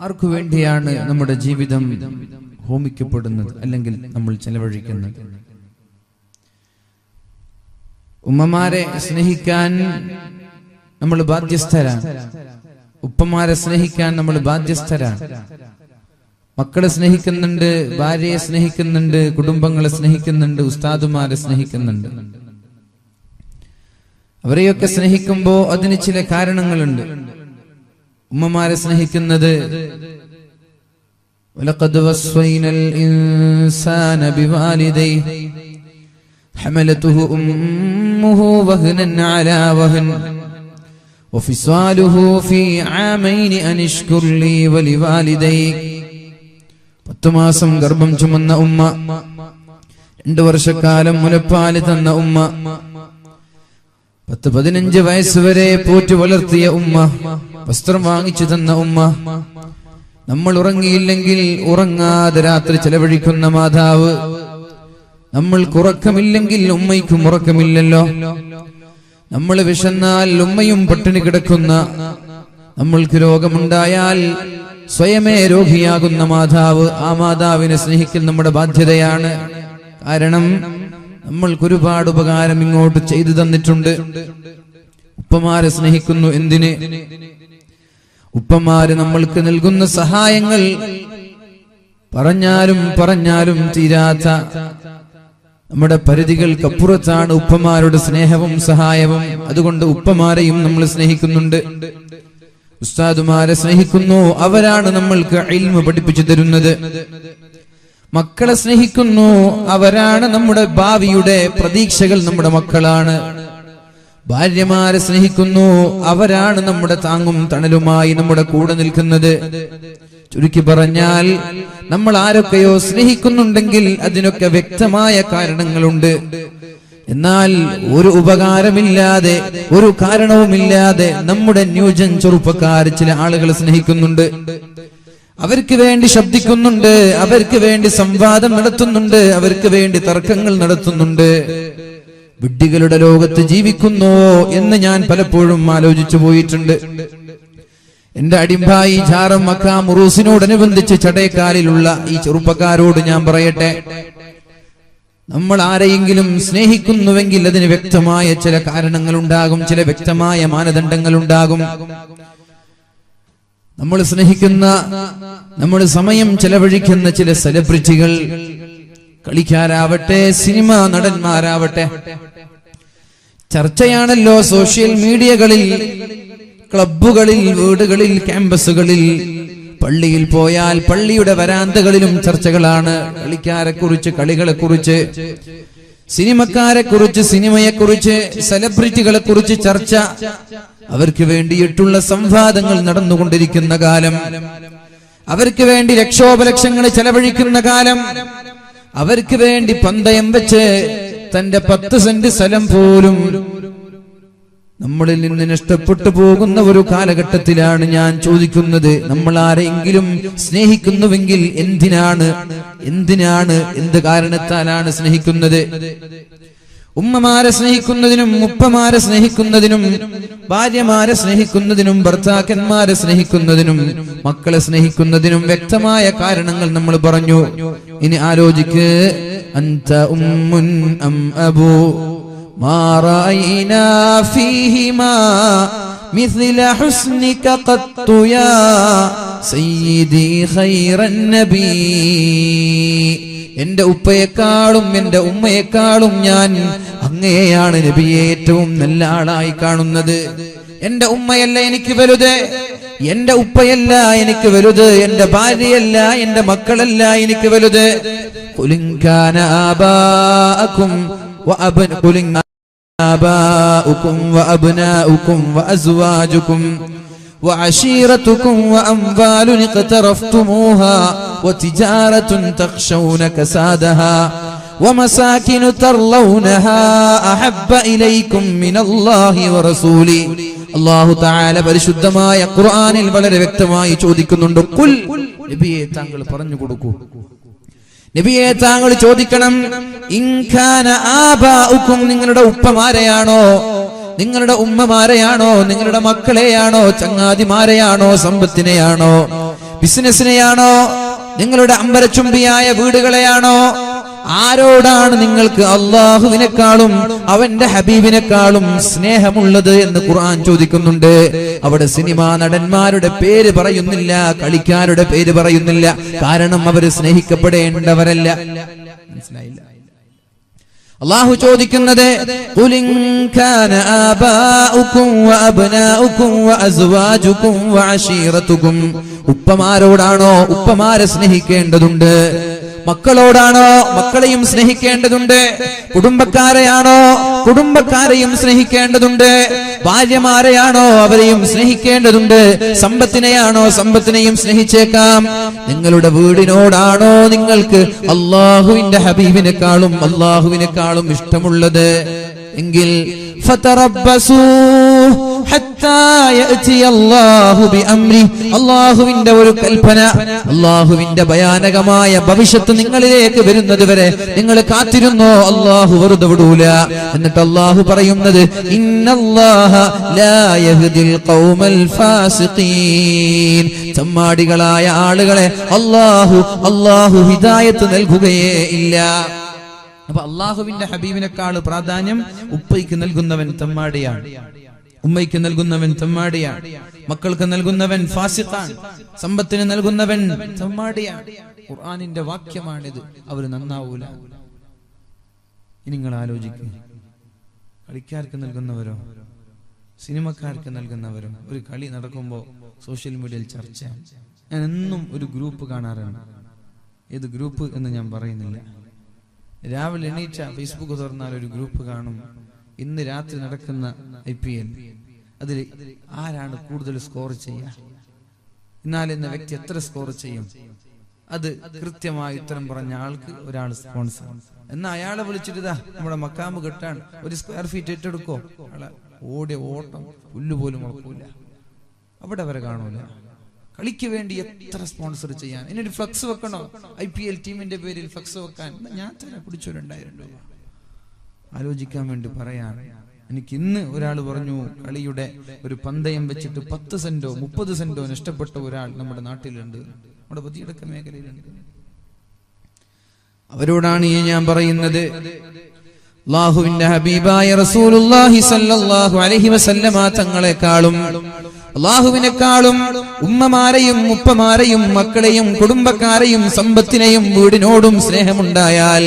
ആർക്കു വേണ്ടിയാണ് നമ്മുടെ ജീവിതം ഹോമിക്കപ്പെടുന്നത് അല്ലെങ്കിൽ നമ്മൾ ചെലവഴിക്കുന്നത്? ഉമ്മമാരെ സ്നേഹിക്കാൻ നമ്മൾ ബാധ്യസ്ഥരാണ്. ഉപ്പമാരെ സ്നേഹിക്കാൻ നമ്മൾ ബാധ്യസ്ഥരാണ്. മക്കളെ സ്നേഹിക്കുന്നുണ്ട്, ഭാര്യയെ സ്നേഹിക്കുന്നുണ്ട്, കുടുംബങ്ങളെ സ്നേഹിക്കുന്നുണ്ട്, ഉസ്താദുമാരെ സ്നേഹിക്കുന്നുണ്ട്. അവരെയൊക്കെ സ്നേഹിക്കുമ്പോ അതിന് ചില കാരണങ്ങളുണ്ട്. ഉമ്മമാരെ സ്നേഹിക്കുന്നത് വലഖദ് വസ്വൈനൽ ഇൻസാന ബിവാലിദൈഹി ഹമലതുഹു ഉമ്മുഹു വഹ്നൻ അലാ വഹ്ൻ വഫിസാലുഹു ഫീ ആമൈനി അനിഷ്കുർ ലീ വലിവാലിദൈക്. 10 മാസം ഗർഭം ചുമന്ന ഉമ്മ, 2 വർഷക്കാലം മുലപ്പാല് തന്ന ഉമ്മ, 10-15 വയസ്സുവരെ പോറ്റി വളർത്തിയ ഉമ്മ, വസ്ത്രം വാങ്ങിച്ചു തന്ന ഉമ്മ, നമ്മൾ ഉറങ്ങിയില്ലെങ്കിൽ ഉറങ്ങാതെ രാത്രി ചെലവഴിക്കുന്ന മാതാവ്, നമ്മൾക്ക് ഉറക്കമില്ലെങ്കിൽ ഉമ്മയ്ക്കും ഉറക്കമില്ലല്ലോ, നമ്മൾ വിശന്നാൽ ഉമ്മയും പട്ടിണി കിടക്കുന്ന, നമ്മൾക്ക് രോഗമുണ്ടായാൽ സ്വയമേ രോഗിയാകുന്ന മാതാവ്, ആ മാതാവിനെ സ്നേഹിക്കൽ നമ്മുടെ ബാധ്യതയാണ്. കാരണം നമ്മൾക്ക് ഒരുപാട് ഉപകാരം ഇങ്ങോട്ട് ചെയ്തു തന്നിട്ടുണ്ട്. ഉപ്പമാരെ സ്നേഹിക്കുന്നു എന്തിന്? ഉപ്പമാര് നമ്മൾക്ക് നൽകുന്ന സഹായങ്ങൾ പറഞ്ഞാലും തീരാത്ത നമ്മുടെ പരിധികൾക്കപ്പുറത്താണ് ഉപ്പമാരുടെ സ്നേഹവും സഹായവും. അതുകൊണ്ട് ഉപ്പമാരെയും നമ്മൾ സ്നേഹിക്കുന്നുണ്ട്. ഉസ്താദുമാരെ സ്നേഹിക്കുന്നു, അവരാണ് നമ്മൾക്ക് ഇൽമു പഠിപ്പിച്ചു തരുന്നത്. മക്കളെ സ്നേഹിക്കുന്നു, അവരാണ് നമ്മുടെ ഭാവിയുടെ പ്രതീക്ഷകൾ, നമ്മുടെ മക്കളാണ്. ഭാര്യമാരെ സ്നേഹിക്കുന്നു, അവരാണ് നമ്മുടെ താങ്ങും തണലുമായി നമ്മുടെ കൂടെ നിൽക്കുന്നത്. ചുരുക്കി പറഞ്ഞാൽ നമ്മൾ ആരൊക്കെയോ സ്നേഹിക്കുന്നുണ്ടെങ്കിൽ അതിനൊക്കെ വ്യക്തമായ കാരണങ്ങളുണ്ട്. എന്നാൽ ഒരു ഉപകാരമില്ലാതെ, ഒരു കാരണവുമില്ലാതെ നമ്മുടെ ന്യൂജൻ ചെറുപ്പക്കാർ ചില ആളുകളെ സ്നേഹിക്കുന്നുണ്ട്. അവർക്ക് വേണ്ടി ശബ്ദിക്കുന്നുണ്ട്, അവർക്ക് വേണ്ടി സംവാദം നടത്തുന്നുണ്ട്, അവർക്ക് വേണ്ടി തർക്കങ്ങൾ നടത്തുന്നുണ്ട്. വിഡ്ഢികളുടെ ലോകത്ത് ജീവിക്കുന്നു എന്ന് ഞാൻ പലപ്പോഴും ആലോചിച്ചു പോയിട്ടുണ്ട്. എന്റെ അടിമ്പായി ജാറം മക്കാം ഉറൂസിനോടനുബന്ധിച്ച് ചടേക്കാലിലുള്ള ഈ ചെറുപ്പക്കാരോട് ഞാൻ പറയട്ടെ, നമ്മൾ ആരെയെങ്കിലും സ്നേഹിക്കുന്നുവെങ്കിൽ അതിന് വ്യക്തമായ ചില കാരണങ്ങൾ ഉണ്ടാകും, ചില വ്യക്തമായ മാനദണ്ഡങ്ങൾ ഉണ്ടാകും. നമ്മൾ സ്നേഹിക്കുന്ന, നമ്മൾ സമയം ചെലവഴിക്കുന്ന ചില സെലിബ്രിറ്റികൾ, കളിക്കാരാവട്ടെ, സിനിമാ നടന്മാരാവട്ടെ, ചർച്ചയാണല്ലോ സോഷ്യൽ മീഡിയകളിൽ, ക്ലബ്ബുകളിൽ, വീടുകളിൽ, ക്യാമ്പസുകളിൽ, പള്ളിയിൽ പോയാൽ പള്ളിയുടെ വരാന്തകളിലും ചർച്ചകളാണ്. കളിക്കാരെ കുറിച്ച്, കളികളെ കുറിച്ച്, സിനിമക്കാരെ കുറിച്ച്, സിനിമയെക്കുറിച്ച്, സെലിബ്രിറ്റികളെ കുറിച്ച് ചർച്ച. അവർക്ക് വേണ്ടിയിട്ടുള്ള സംവാദങ്ങൾ നടന്നുകൊണ്ടിരിക്കുന്ന കാലം, അവർക്ക് വേണ്ടി ലക്ഷോപലക്ഷങ്ങൾ ചെലവഴിക്കുന്ന കാലം, അവർക്ക് വേണ്ടി പന്തയം വെച്ച് തന്റെ 10 സെന്റ് സ്ഥലം പോലും നമ്മളിൽ നിന്ന് നഷ്ടപ്പെട്ടു പോകുന്ന ഒരു കാലഘട്ടത്തിലാണ് ഞാൻ ചോദിക്കുന്നത്. നമ്മൾ ആരെങ്കിലും സ്നേഹിക്കുന്നുവെങ്കിൽ എന്തിനാണ്, എന്ത് കാരണത്താലാണ് സ്നേഹിക്കുന്നത്? ഉമ്മമാരെ സ്നേഹിക്കുന്നതിനും, ഉപ്പമാരെ സ്നേഹിക്കുന്നതിനും, ഭാര്യമാരെ സ്നേഹിക്കുന്നതിനും, ഭർത്താക്കന്മാരെ സ്നേഹിക്കുന്നതിനും, മക്കളെ സ്നേഹിക്കുന്നതിനും വ്യക്തമായ കാരണങ്ങൾ നമ്മൾ പറഞ്ഞു. ഇനി ആലോചിക്ക്. അന്ത ഉമ്മുൻ അം അബൂ മാ റഅയ്നാ ഫീഹിമാ മിസ്ല ഹുസ്നിക ഖത്തു യാ സയ്യിദി ഖൈറൻ നബി. എന്റെ ഉപ്പയെക്കാളും എന്റെ ഉമ്മയെക്കാളും ഞാൻ അങ്ങയെയാണ് നബിയെ ഏറ്റവും നല്ല ആളായി കാണുന്നത്. എന്റെ ഉമ്മയല്ല എനിക്ക് വലുത്, എന്റെ ഉപ്പയല്ല എനിക്ക് വലുത്, എന്റെ ഭാര്യയല്ല, എന്റെ മക്കളല്ല എനിക്ക് വലുത്. ഖുലിൻ കാന ആബാഅകും വഅബ്നാഉകും വഅസ്വാജുകും وعشيرتكم وأموال اقترفتموها وتجارة تخشون كسادها ومساكن ترضونها أحب إليكم من الله ورسوله. അല്ലാഹു തആല പരിശുദ്ധമായ ഖുർആനിൽ വളരെ വ്യക്തമായി ചോദിക്കുന്നുണ്ട്. ഖുൽ, നബിയെ താങ്കൾ പറഞ്ഞു കൊടുക്കൂ, നബിയെ താങ്കൾ ചോദിക്കണം. ഇൻ കാന ആബാഉകും, നിങ്ങളുടെ ഉപ്പമാരെയാണോ, നിങ്ങളുടെ ഉമ്മമാരെയാണോ, നിങ്ങളുടെ മക്കളെയാണോ, ചങ്ങാതിമാരെയാണോ, സമ്പത്തിനെയാണോ, ബിസിനസിനെയാണോ? നിങ്ങളുടെ അമ്പരച്ചുംബിയായ വീടുകളെയാണോ? ആരോടാണ് നിങ്ങൾക്ക് അള്ളാഹുവിനെക്കാളും അവന്റെ ഹബീബിനെക്കാളും സ്നേഹമുള്ളത് എന്ന് ഖുർആൻ ചോദിക്കുന്നുണ്ട്. അവിടെ സിനിമാ നടന്മാരുടെ പേര് പറയുന്നില്ല, കളിക്കാരുടെ പേര് പറയുന്നില്ല. കാരണം അവര് സ്നേഹിക്കപ്പെടേണ്ടവരല്ല. മനസ്സിലായില്ല? അല്ലാഹു ചോദിക്കുന്നത് ഖുൽ ഇൻ കാന ആബാഉകും വഅബ്നാഉകും വഅസ്വാജുകും വഅശീറതുകും. ഉപ്പമാരോടാണോ? ഉപ്പമാരെ സ്നേഹിക്കേണ്ടതുണ്ട്. മക്കളോടാണോ? മക്കളെയും സ്നേഹിക്കേണ്ടതുണ്ട്. കുടുംബക്കാരെയാണോ? കുടുംബക്കാരെയും സ്നേഹിക്കേണ്ടതുണ്ട്. ഭാര്യമാരെയാണോ? അവരെയും സ്നേഹിക്കേണ്ടതുണ്ട്. സമ്പത്തിനെയാണോ? സമ്പത്തിനെയും സ്നേഹിച്ചേക്കാം. നിങ്ങളുടെ വീടിനോടാണോ നിങ്ങൾക്ക് അള്ളാഹുവിന്റെ ഹബീബിനെക്കാളും അള്ളാഹുവിനെക്കാളും ഇഷ്ടമുള്ളത് എങ്കിൽ ഫതറബ്ബസൂ ഹത്താ യഅതി അല്ലാഹു ബിഅംരി. അല്ലാഹുവിന്റെ ഒരു കൽപ്പന, അല്ലാഹുവിന്റെ ഭയാനകമായ ഭവിഷ്യത്ത് നിങ്ങളിലേക്ക് വരുന്നത് വരെ നിങ്ങൾ കാത്തിരുന്നോ? അല്ലാഹു വെറുതെ വിടൂല. എന്നിട്ട് അല്ലാഹു പറയുന്നത് ഇന്നല്ലാഹ ലാ യഹ്ദിൽ ഖൗമൽ ഫാസിഖീൻ. ചമ്മാടികളായ ആളുകളെ അല്ലാഹു ഹിദായത്ത് നൽകുകയേ ഇല്ല. അപ്പൊ അള്ളാഹുവിന്റെ ഹബീബിനേക്കാൾ പ്രാധാന്യം ഉപ്പയ്ക്ക് നൽകുന്നവൻ തെമ്മാടിയാണ്, ഉമ്മയ്ക്ക് നൽകുന്നവൻ തെമ്മാടിയാണ്, മക്കൾക്ക് നൽകുന്നവൻ ഫാസിഖാണ്, സമ്പത്തിന് നൽകുന്നവൻ തെമ്മാടിയാണ്. ഖുർആനിന്റെ വാക്യമാണിത്. അവര് നന്നാവൂല. ഇനി നിങ്ങൾ ആലോചിക്കും, കളിക്കാർക്ക് നൽകുന്നവരോ സിനിമക്കാർക്ക് നൽകുന്നവരോ? ഒരു കളി നടക്കുമ്പോൾ സോഷ്യൽ മീഡിയയിൽ ചർച്ച. ഞാൻ എന്നും ഒരു ഗ്രൂപ്പ് കാണാറുണ്ട്. ഏത് ഗ്രൂപ്പ് എന്ന് ഞാൻ പറയുന്നില്ല. രാവിലെ എണീറ്റ ഫേസ്ബുക്ക് തുറന്നാൽ ഒരു ഗ്രൂപ്പ് കാണും. ഇന്ന് രാത്രി നടക്കുന്ന IPL, അതിൽ ആരാണ് കൂടുതൽ സ്കോർ ചെയ്യുക, എന്നാൽ ഇന്ന വ്യക്തി എത്ര സ്കോർ ചെയ്യും, അത് കൃത്യമായി ഉത്തരം പറഞ്ഞ ആൾക്ക് ഒരാൾ സ്പോൺസർ. എന്നാ അയാളെ വിളിച്ചിട്ട് നമ്മുടെ മക്കാമ് കെട്ടാണ്, 1 സ്ക്വയർ ഫീറ്റ് ഏറ്റെടുക്കോ? ഓടിയ ഓട്ടം പുല്ലുപോലും മുളക്കൂല. അവിടെ വരെ കാണൂല. കളിക്ക് വേണ്ടി എത്ര സ്പോൺസർ ചെയ്യാൻ. ഇനി ഒരു ഫ്ലക്സ് വെക്കണോ? IPL ടീമിന്റെ പേരിൽ ഫ്ലക്സ് വെക്കാൻ ഞാൻ തന്നെ പിടിച്ചു 2000 രൂപ. ആലോചിക്കാൻ വേണ്ടി പറയാണ്. എനിക്ക് ഇന്ന് ഒരാൾ പറഞ്ഞു, കളിയുടെ ഒരു പന്തയം വെച്ചിട്ട് 10 സെന്റോ 30 സെന്റോ നഷ്ടപ്പെട്ട ഒരാൾ നമ്മുടെ നാട്ടിലുണ്ട്, നമ്മുടെ പതിയടക്ക മേഖലയിലുണ്ട്. അവരോടാണ് ഈ ഞാൻ പറയുന്നത്. അല്ലാഹുവിന്റെ ഹബീബായ റസൂലുള്ളാഹി സ്വല്ലല്ലാഹു അലൈഹി വസല്ലമ തങ്ങളെക്കാളും അല്ലാഹുവിനെക്കാളും ഉമ്മമാരെയും ഉപ്പമാരെയും മക്കളെയും കുടുംബക്കാരെയും സമ്പത്തിനെയും വീടിനോടും സ്നേഹമുണ്ടായാൽ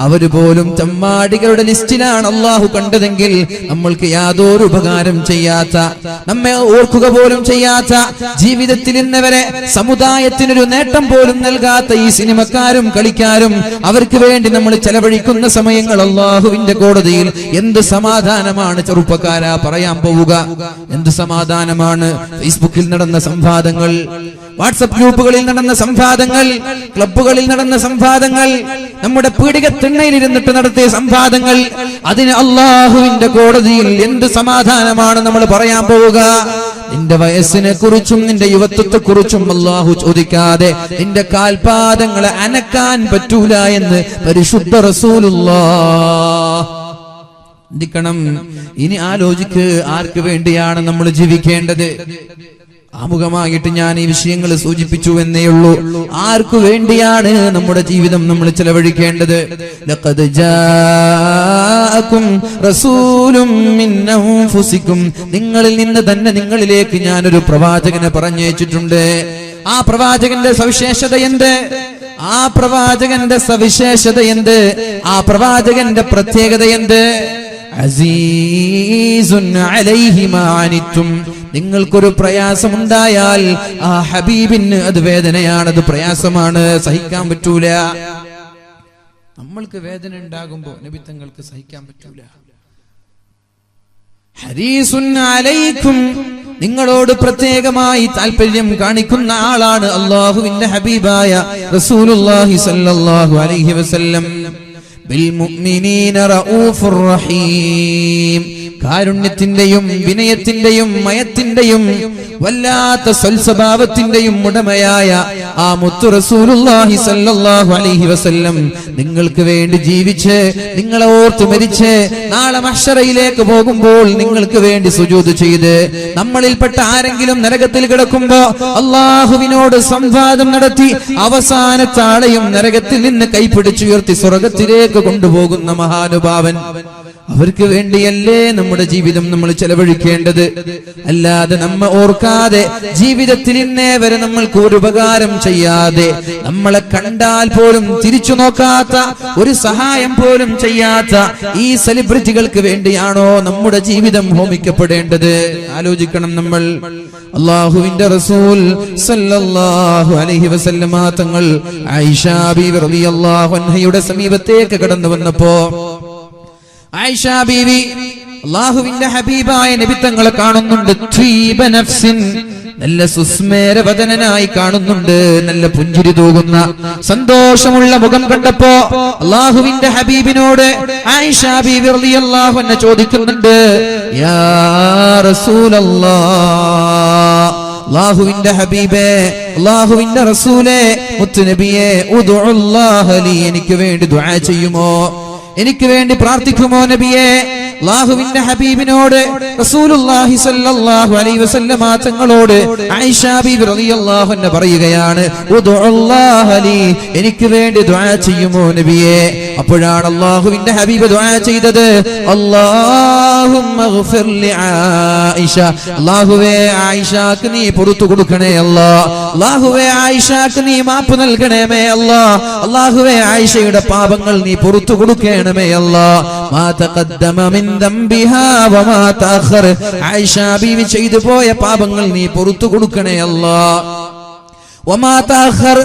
അവര് പോലും ചമ്മാടികളുടെ ലിസ്റ്റിലാണ് അള്ളാഹു കണ്ടതെങ്കിൽ നമ്മൾക്ക് യാതൊരു ഉപകാരം ചെയ്യാത്ത, നമ്മെ ഓർക്കുക പോലും ചെയ്യാത്ത, ജീവിതത്തിൽ ഇന്നവരെ സമുദായത്തിനൊരു നേട്ടം പോലും നൽകാത്ത ഈ സിനിമക്കാരും കളിക്കാരും അവർക്ക് വേണ്ടി നമ്മൾ ചെലവഴിക്കുന്ന സമയങ്ങൾ അള്ളാഹുവിന്റെ കോടതിയിൽ എന്ത് സമാധാനമാണ് ചെറുപ്പക്കാരാ പറയാൻ പോവുക? എന്ത് സമാധാനമാണ്? ഫേസ്ബുക്കിൽ നടന്ന സംവാദങ്ങൾ, വാട്സപ്പ് ഗ്രൂപ്പുകളിൽ നടന്ന സംവാദങ്ങൾ, ക്ലബ്ബുകളിൽ നടന്ന സംവാദങ്ങൾ, നമ്മുടെ പീഡികത്തിണ്ണയിലിരുന്നിട്ട് നടത്തിയ സംവാദങ്ങൾ, അതിന് അള്ളാഹുവിന്റെ കോടതിയിൽ എന്ത് സമാധാനമാണ് നമ്മൾ പറയാൻ പോവുക? നിന്റെ വയസ്സിനെ കുറിച്ചും നിന്റെ യുവത്വത്തെ കുറിച്ചും അള്ളാഹു ചോദിക്കാതെ നിന്റെ കാൽപാദങ്ങളെ അനക്കാൻ പറ്റൂല എന്ന് പരിശുദ്ധ റസൂലുള്ളാഹ്. ചിന്തിക്കണം. ഇനി ആലോചിക്ക്, ആർക്ക് വേണ്ടിയാണ് നമ്മൾ ജീവിക്കേണ്ടത്? ആമുഖമായിട്ട് ഞാൻ ഈ വിഷയങ്ങൾ സൂചിപ്പിച്ചു എന്നേ ഉള്ളൂ. ആർക്കു വേണ്ടിയാണ് നമ്മുടെ ജീവിതം നമ്മൾ ചെലവഴിക്കേണ്ടത്? ലഖദ് ജാഅകും റസൂലും മിൻ അൻഫുസികും. നിങ്ങളിൽ നിന്ന് തന്നെ നിങ്ങളിലേക്ക് ഞാനൊരു പ്രവാചകനെ പറഞ്ഞയച്ചിട്ടുണ്ട്. ആ പ്രവാചകന്റെ സവിശേഷത എന്ത്? ആ പ്രവാചകന്റെ സവിശേഷത എന്ത്? ആ പ്രവാചകന്റെ പ്രത്യേകത എന്ത്? അസീസുൻ അലൈഹി മാ അനിത്തും. നിങ്ങൾക്കൊരു പ്രയാസമുണ്ടായാൽ ആ ഹബീബിന് അത് വേദനയാണ്, അത് പ്രയാസമാണ്, സഹിക്കാൻ പറ്റൂല. നമ്മൾക്ക് വേദന ഉണ്ടാകുമ്പോ നബി തങ്ങൾക്ക് സഹിക്കാൻ പറ്റൂല. ഹരീസുൻ അലൈക്കും, നിങ്ങളോട് പ്രത്യേകമായി താല്പര്യം കാണിക്കുന്ന ആളാണ് അല്ലാഹുവിന്റെ ഹബീബായ റസൂലുള്ളാഹി സ്വല്ലല്ലാഹു അലൈഹി വസല്ലം. ബിൽ മുഅ്മിനീന റഊഫുർ റഹീം. കാരുണ്യത്തിന്റെയും വിനയത്തിന്റെയും മയത്തിന്റെയും വല്ലാത്ത സ്വൽസ്വഭാവത്തിന്റെയും ഉടമയായ ആ മുത്തു റസൂലുള്ളാഹി സ്വല്ലല്ലാഹു അലൈഹി വസല്ലം നിങ്ങൾക്ക് വേണ്ടി ജീവിച്ച് നിങ്ങളെ ഓർത്ത് മരിച്ച് നാളെ മഹ്ശറയിലേക്ക് പോകുമ്പോൾ നിങ്ങൾക്ക് വേണ്ടി സുജൂദ് ചെയ്ത് നമ്മളിൽപ്പെട്ട ആരെങ്കിലും നരകത്തിൽ കിടക്കുമ്പോ അല്ലാഹുവിനോട് സംവാദം നടത്തി അവസാനത്തെ ആളെയും നരകത്തിൽ നിന്ന് കൈപിടിച്ചുയർത്തി സ്വർഗത്തിലേക്ക് കൊണ്ടുപോകുന്ന മഹാനുഭാവൻ. അവർക്ക് വേണ്ടിയല്ലേ നമ്മുടെ ജീവിതം നമ്മൾ ചെലവഴിക്കേണ്ടത്. അല്ലാതെ നമ്മ ഓർക്കാതെ ജീവിതത്തിൽ ഇന്നേ വരെ നമ്മൾക്ക് ഒരു ഉപകാരം ചെയ്യാതെ നമ്മളെ കണ്ടാൽ പോലും തിരിച്ചു നോക്കാത്ത ഒരു സഹായം പോലും ചെയ്യാത്ത ഈ സെലിബ്രിറ്റികൾക്ക് വേണ്ടിയാണോ നമ്മുടെ ജീവിതം ഹോമിക്കപ്പെടേണ്ടത്? ആലോചിക്കണം നമ്മൾ. അല്ലാഹുവിന്റെ റസൂൽ സല്ലല്ലാഹു അലൈഹി വസല്ലമ തങ്ങൾ ആയിഷ ബീവി റളിയല്ലാഹു അൻഹയുടെ സമീപത്തേക്ക് കടന്നു വന്നപ്പോ ആയിഷ ബീവി അല്ലാഹുവിന്റെ ഹബീബായ നബി തങ്ങളെ കാണുന്നുണ്ട്. ത്വീബ നഫ്സിൻ, നല്ല സുസ്മേരവദനായി കാണുന്നുണ്ട്, നല്ല പുഞ്ചിരി തൂകുന്ന സന്തോഷമുള്ള മുഖം കണ്ടപ്പോ അല്ലാഹുവിന്റെ ഹബീബിനോട് ആയിഷ ബീവി റളിയല്ലാഹു അൻഹ ചോദിക്കുന്നുണ്ട്, യാ റസൂലല്ലാഹ്, അല്ലാഹുവിന്റെ ഹബീബേ, അല്ലാഹുവിന്റെ റസൂലേ, മുത്തുനബിയേ, ഉദ്ഉല്ലാഹ ലി, എനിക്ക് വേണ്ടി ദുആ ചെയ്യുമോ, എനിക്ക് വേണ്ടി പ്രാർത്ഥിക്കുമോ നബിയേ? അല്ലാഹുവിന്റെ ഹബീബിനോട് റസൂലുള്ളാഹി സ്വല്ലല്ലാഹു അലൈഹി വസല്ലമ തങ്ങളോട് ആയിഷ ബീവി റളിയല്ലാഹു അൻഹ പറയുകയാണ്, ഉദ്ഉല്ലാഹ ലി, എനിക്ക് വേണ്ടി ദുആ ചെയ്യുമോ നബിയേ? അപ്പോഴാണ് അല്ലാഹുവിന്റെ ഹബീബ് ദുആ ചെയ്തത്, അല്ലാഹുമ്മഗ്ഫിർ ലി ആയിഷ, അല്ലാഹുവേ ആയിഷക്ക് നീ പുറത്തു കൊടുക്കണേ അല്ലാഹ്, അല്ലാഹുവേ ആയിഷക്ക് നീ മാപ്പ് നൽകണമേ അല്ലാഹ്, അല്ലാഹുവേ ആയിഷയുടെ പാപങ്ങൾ നീ പുറത്തു കൊടുക്കണമേ അല്ലാഹ്. മാ തഖദ്ദമ മിൻ ദംബിഹാ വമാ തഅഖർ, ആയിഷ ബീവി ചെയ്തു പോയ പാപങ്ങൾ നീ പുറത്തു കൊടുക്കണേ അല്ലാഹ്. വമാ തഅഖർ,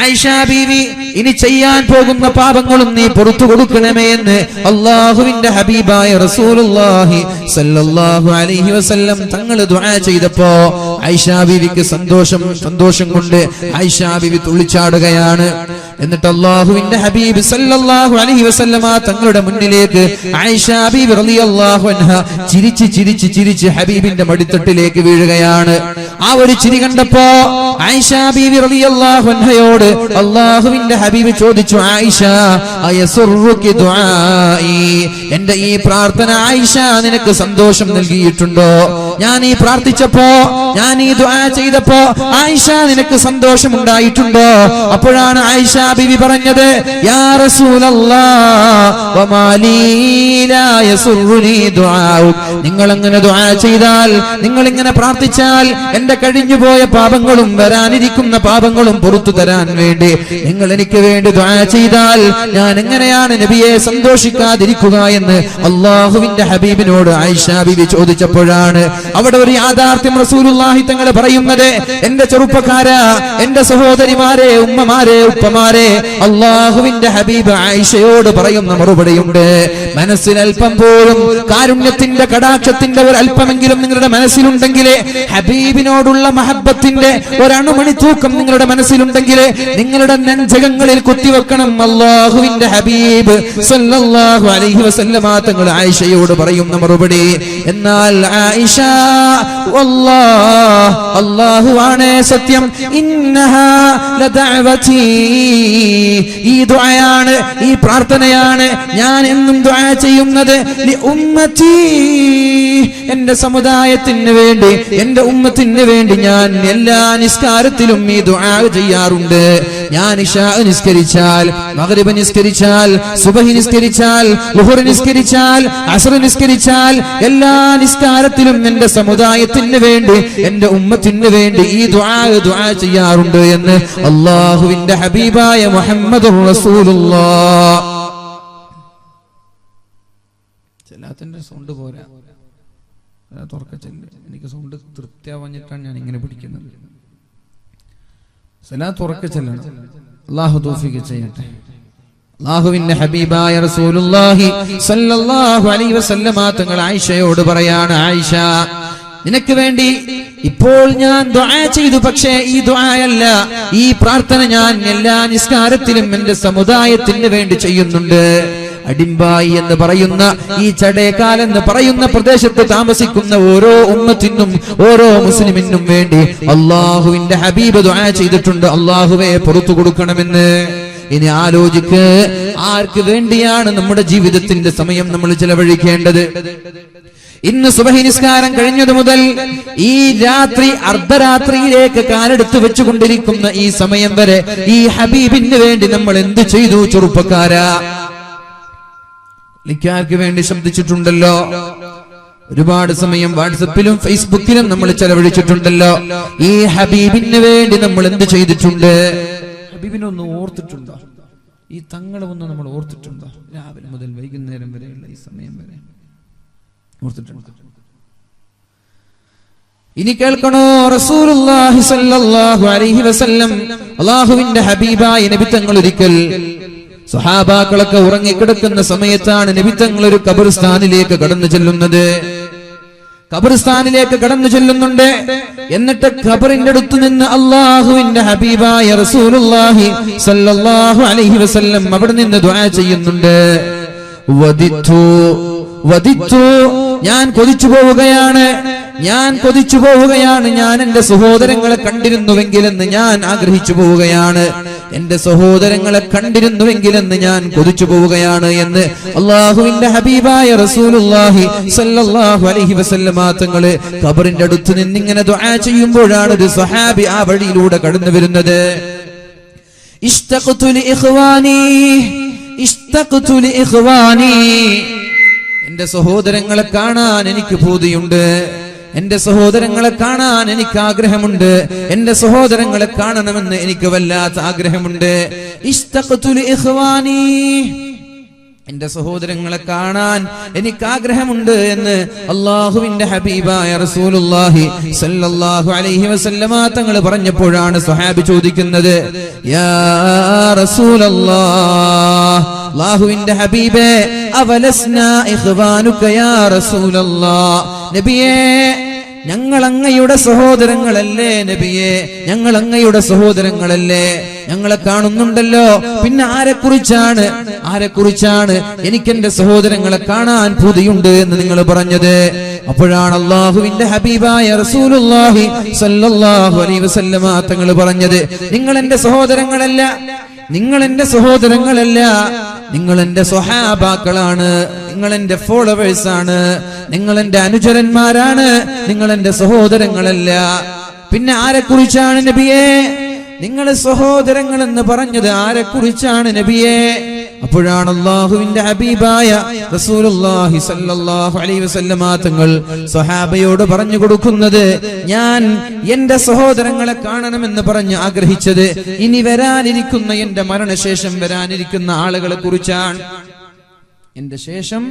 ആയിഷ ബീവി ഇനി ചെയ്യാൻ പോകുന്ന പാപങ്ങളും നീ പുറത്തു കൊടുക്കണമേ എന്ന് അല്ലാഹുവിന്റെ ഹബീബായ റസൂലുള്ളാഹി സല്ലല്ലാഹു അലൈഹി വസല്ലം തങ്ങൾ ദുആ ചെയ്തപ്പോ ആയിഷ ബീവിക്ക് സന്തോഷം കൊണ്ട് ആയിഷ ബീവി തുള്ളിച്ചാടുകയാണ്. എന്നിട്ട് അല്ലാഹുവിന്റെ ഹബീബ് സല്ലല്ലാഹു അലൈഹി വസല്ലമ തങ്ങളുടെ മുന്നിലേക്ക് ആയിഷ ബീവി റളിയല്ലാഹു അൻഹ ചിരിച്ച് ഹബീബിന്റെ മടിത്തട്ടിലേക്ക് വീഴുകയാണ്. ആ ഒരു ചിരി കണ്ടപ്പോ ആയിഷ ബീവി റളിയല്ലാഹു അൻഹയോട് അല്ലാഹുവിന്റെ ഹബീബ് ചോദിച്ചു, ആയിഷ അയസുറുകി ദുആഇ, എന്റെ ഈ പ്രാർത്ഥന ആയിഷ നിനക്ക് സന്തോഷം നൽകിയിട്ടുണ്ടോ? ഞാൻ ഈ പ്രാർത്ഥിച്ചപ്പോ, ഞാൻ ഈ ദുആ ചെയ്തപ്പോ ആയിഷ നിനക്ക് സന്തോഷം ഉണ്ടായിട്ടുണ്ടോ? അപ്പോഴാണ് ആയിഷ ബീവി പറഞ്ഞത്, യാ റസൂലല്ലാഹ് വമാ ലീ ലാ യസുറുനി ദുആഉ, നിങ്ങൾ അങ്ങനെ ദുആ ചെയ്താൽ, നിങ്ങൾ ഇങ്ങനെ പ്രാർത്ഥിച്ചാൽ എന്റെ കഴിഞ്ഞുപോയ പാപങ്ങളും വരാനിരിക്കുന്ന പാപങ്ങളും പുറത്തു തരാൻ വേണ്ടി നിങ്ങൾ എനിക്ക് വേണ്ടി ദുആ ചെയ്താൽ ഞാൻ എങ്ങനെയാണ് നബിയെ സന്തോഷിക്കാതിരിക്കുക എന്ന് അല്ലാഹുവിന്റെ ഹബീബിനോട് ആയിഷ ബീവി ചോദിച്ചപ്പോഴാണ് അവിടെ ഒരു യാഥാർത്ഥ്യം റസൂലുള്ളാഹി തങ്ങൾ പറയുന്നത്, എന്റെ ചെറുപ്പക്കാരാ, എന്റെ സഹോദരിമാരെ, ഉമ്മമാരെ, ഉപ്പമാരെ, അല്ലാഹുവിന്റെ ഹബീബ് ആയിഷയോട് പറയുന്ന മറുപടിയുണ്ട്. മനസ്സിൽ അല്പം പോലും കാരുണ്യത്തിന്റെ കടാക്ഷത്തിന്റെ ഒരു അല്പമെങ്കിലും നിങ്ങളുടെ മനസ്സിലുണ്ടെങ്കിൽ, ഹബീബിനോടുള്ള മഹബ്ബത്തിന്റെ ഒരണുമണി തൂക്കം നിങ്ങളുടെ മനസ്സിലുണ്ടെങ്കിൽ നിങ്ങളുടെ നെഞ്ചകങ്ങളിൽ കുത്തിവെക്കണം. അല്ലാഹുവിന്റെ ഹബീബ് സല്ലല്ലാഹു അലൈഹി വസല്ലമ തങ്ങൾ ആയിഷയോട് പറയുന്ന മറുപടി. എന്നാൽ ആയിഷ, വല്ലാഹ്, അല്ലാഹുവാണ് സത്യം, ഇന്നഹാ ലദഅവതി, ഈ ദുആയാണ്, ഈ പ്രാർത്ഥനയാണ് ഞാൻ എന്നും ദുആ ചെയ്യുന്നത്, ലി ഉമ്മതി, എന്റെ സമുദായത്തിന് വേണ്ടി, എന്റെ ഉമ്മത്തിന് വേണ്ടി ഞാൻ എല്ലാ നിസ്കാരത്തിലും ഈ ദുആ ചെയ്യാറുണ്ട്. ഞാൻ ഇശാ നിസ്കരിച്ചാൽ, മഗ്രിബ് നിസ്കരിച്ചാൽ, സുബ്ഹി നിസ്കരിച്ചാൽ, ളുഹർ നിസ്കരിച്ചാൽ, അസ്ർ നിസ്കരിച്ചാൽ, എല്ലാ നിസ്കാരത്തിലും എന്റെ സമുദായത്തിന് വേണ്ടി, എന്റെ ഉമ്മത്തിന് വേണ്ടി ഈ ദുആ ചെയ്യാറുണ്ട് എന്ന് അല്ലാഹുവിന്റെ ഹബീബായ മുഹമ്മദുർ റസൂലുള്ളാഹ്. ചെല്ലാത്തിന്റെ സൗണ്ട് പോരാ, എനിക്ക് സൗണ്ട് തൃപ്തിയാവാഞ്ഞിട്ടാണ് ഞാൻ ഇങ്ങനെ പിടിക്കുന്നത്. സലാത്ത് ഉറക്കെ ചെല്ലണം. അല്ലാഹു തൗഫീഖ് ചെയ്യട്ടെ. അല്ലാഹുവിന്റെ ഹബീബായ റസൂലുള്ളാഹി സ്വല്ലല്ലാഹു അലൈഹി വസല്ലമ തങ്ങൾ ആയിഷയോട് പറയാണ്, ആയിഷ, നിനക്ക് വേണ്ടി ഇപ്പോൾ ഞാൻ ദുആ ചെയ്തു, പക്ഷേ ഈ ദുആയല്ല, ഈ പ്രാർത്ഥന ഞാൻ എല്ലാ നിസ്കാരത്തിലും എന്റെ സമുദായത്തിന് വേണ്ടി ചെയ്യുന്നുണ്ട്. അടിമ്പായി എന്ന് പറയുന്ന ഈ ചടേക്കാൽ എന്ന് പറയുന്ന പ്രദേശത്ത് താമസിക്കുന്ന ഓരോ ഉമ്മത്തിനും ഓരോ മുസ്ലിമിനും വേണ്ടി അള്ളാഹുവിന്റെ ഹബീബ് ദുആ ചെയ്തിട്ടുണ്ട്, അള്ളാഹുവേ പുറത്തു കൊടുക്കണമെന്ന്. ഇനി ആലോചിക്ക്, ആർക്ക് വേണ്ടിയാണ് നമ്മുടെ ജീവിതത്തിന്റെ സമയം നമ്മൾ ചെലവഴിക്കേണ്ടത്? ഇന്ന് സുബഹി നിസ്കാരം കഴിഞ്ഞതു മുതൽ ഈ രാത്രി അർദ്ധരാത്രിയിലേക്ക് കാലെടുത്ത് വെച്ചുകൊണ്ടിരിക്കുന്ന ഈ സമയം വരെ ഈ ഹബീബിന് വേണ്ടി നമ്മൾ എന്ത് ചെയ്തു ചെറുപ്പക്കാരാ? ലിക്കാർക്ക് വേണ്ടി ശബ്ദിച്ചിട്ടുണ്ടല്ലോ, ഒരുപാട് സമയം വാട്സപ്പിലും ഫേസ്ബുക്കിലും നമ്മൾ ചെലവഴിച്ചിട്ടുണ്ടല്ലോ. ഈ ഹബീബിന് വേണ്ടി നമ്മൾ എന്ത് ചെയ്തിട്ടുണ്ട്? ഹബീബിനെ ഒന്ന് ഓർത്തിട്ടുണ്ടോ? ഈ തങ്ങളെ ഒന്ന് നമ്മൾ ഓർത്തിട്ടുണ്ടോ? രാവിലെ മുതൽ വൈകുന്നേരം വരെയുള്ള ഈ സമയം വരെ ഓർത്തിട്ടുണ്ടോ? ഇനി കേൾക്കണോ, റസൂലുള്ളാഹി സ്വല്ലല്ലാഹു അലൈഹി വസല്ലം അല്ലാഹുവിന്റെ ഹബീബായ നബി തങ്ങൾ ഒരിക്കൽ സഹാബാക്കളൊക്കെ ഉറങ്ങിക്കിടക്കുന്ന സമയത്താണ് നബി തങ്ങൾ ഒരു ഖബർസ്ഥാനിലേക്ക് കടന്നു ചെല്ലുന്നത്. ഖബർസ്ഥാനിലേക്ക് കടന്നു ചെല്ലുന്നുണ്ട്. എന്നിട്ട് ഖബറിന്റെ അടുത്ത് നിന്ന് അല്ലാഹുവിന്റെ ഹബീബായ റസൂലുള്ളാഹി സ്വല്ലല്ലാഹു അലൈഹി വസല്ലം അവിടെ നിന്ന് ദുആ ചെയ്യുന്നുണ്ട്. വദിത്തു, ഞാൻ കൊതിച്ചു പോവുകയാണ്, ഞാൻ എന്റെ സഹോദരങ്ങളെ കണ്ടിരുന്നുവെങ്കിലെന്ന് ഞാൻ ആഗ്രഹിച്ചു പോവുകയാണ്, എന്റെ സഹോദരങ്ങളെ കണ്ടിരുന്നുവെങ്കിലെന്ന് ഞാൻ കൊതിച്ചു പോവുകയാണ് എന്ന് അല്ലാഹുവിന്റെ ഹബീബായ റസൂലുള്ളാഹി സ്വല്ലല്ലാഹു അലൈഹി വസല്ലം തങ്ങള് ഖബറിന്റെ അടുത്ത് നിന്ന് ഇങ്ങനെ ദുആ ചെയ്യുമ്പോഴാണ് ഒരു സ്വഹാബി ആ വഴിയിലൂടെ കടന്നു വരുന്നത്. ഇഷ്തഖ്തു ലി ഇഖ്വാനി, എന്റെ സഹോദരങ്ങളെ കാണാൻ എനിക്ക് പൂതിയുണ്ട്, എന്റെ സഹോദരങ്ങളെ കാണാൻ എനിക്ക് ആഗ്രഹമുണ്ട്, എന്റെ സഹോദരങ്ങളെ കാണണമെന്ന് എനിക്ക് വല്ലാത്ത ആഗ്രഹമുണ്ട്. ഇഷ്തഖ്തു ലി ഇഖ്വാനി, എന്റെ സഹോദരങ്ങളെ കാണാൻ എനിക്ക് ആഗ്രഹമുണ്ട് എന്ന് അല്ലാഹുവിന്റെ ഹബീബായ റസൂലുള്ളാഹി സ്വല്ലല്ലാഹു അലൈഹി വസല്ലമ തങ്ങൾ പറഞ്ഞപ്പോഴാണ് സ്വഹാബി ചോദിക്കുന്നത്, യാ റസൂലല്ലാഹ്, അല്ലാഹുവിന്റെ ഹബീബേ, അവലസ്നാ ഇഖ്വാനുക യാ റസൂലല്ലാഹ്, നബിയേ ഞങ്ങൾ അങ്ങയുടെ സഹോദരങ്ങളല്ലേ നബിയേ, ഞങ്ങൾ അങ്ങയുടെ സഹോദരങ്ങളല്ലേ, ഞങ്ങളെ കാണുന്നുണ്ടല്ലോ, പിന്നെ ആരെക്കുറിച്ചാണ് എനിക്കെന്റെ സഹോദരങ്ങളെ കാണാൻ പൂതിയുണ്ട് എന്ന് നിങ്ങൾ പറഞ്ഞത്? അപ്പോഴാണ് അല്ലാഹുവിന്റെ ഹബീബായ റസൂലുള്ളാഹി സ്വല്ലല്ലാഹു അലൈഹി വസല്ലമ തങ്ങൾ പറഞ്ഞത്, നിങ്ങൾ എന്റെ സഹോദരങ്ങളല്ല, നിങ്ങൾ എന്റെ സ്വഹാബാക്കളാണ്, നിങ്ങൾ എന്റെ ഫോളോവേഴ്സ് ആണ്, നിങ്ങൾ എന്റെ അനുചരന്മാരാണ്, നിങ്ങൾ എന്റെ സഹോദരങ്ങളല്ല. പിന്നെ ആരെക്കുറിച്ചാണ് നബിയേ നിങ്ങൾ സഹോദരങ്ങൾ എന്ന് പറഞ്ഞത്? ആരെക്കുറിച്ചാണ് നബിയേ? അപ്പോഴാണ് അല്ലാഹുവിന്റെ ഹബീബായ റസൂലുള്ളാഹി സ്വല്ലല്ലാഹു അലൈഹി വസല്ലമ തങ്ങൾ സ്വഹാബയോട് പറഞ്ഞു കൊടുക്കുന്നത്, ഞാൻ എന്റെ സഹോദരങ്ങളെ കാണണമെന്ന് പറഞ്ഞ് ആഗ്രഹിച്ചത് ഇനി വരാനിരിക്കുന്ന എന്റെ മരണശേഷം വരാനിരിക്കുന്ന ആളുകളെ കുറിച്ചാണ്. എന്റെ ശേഷം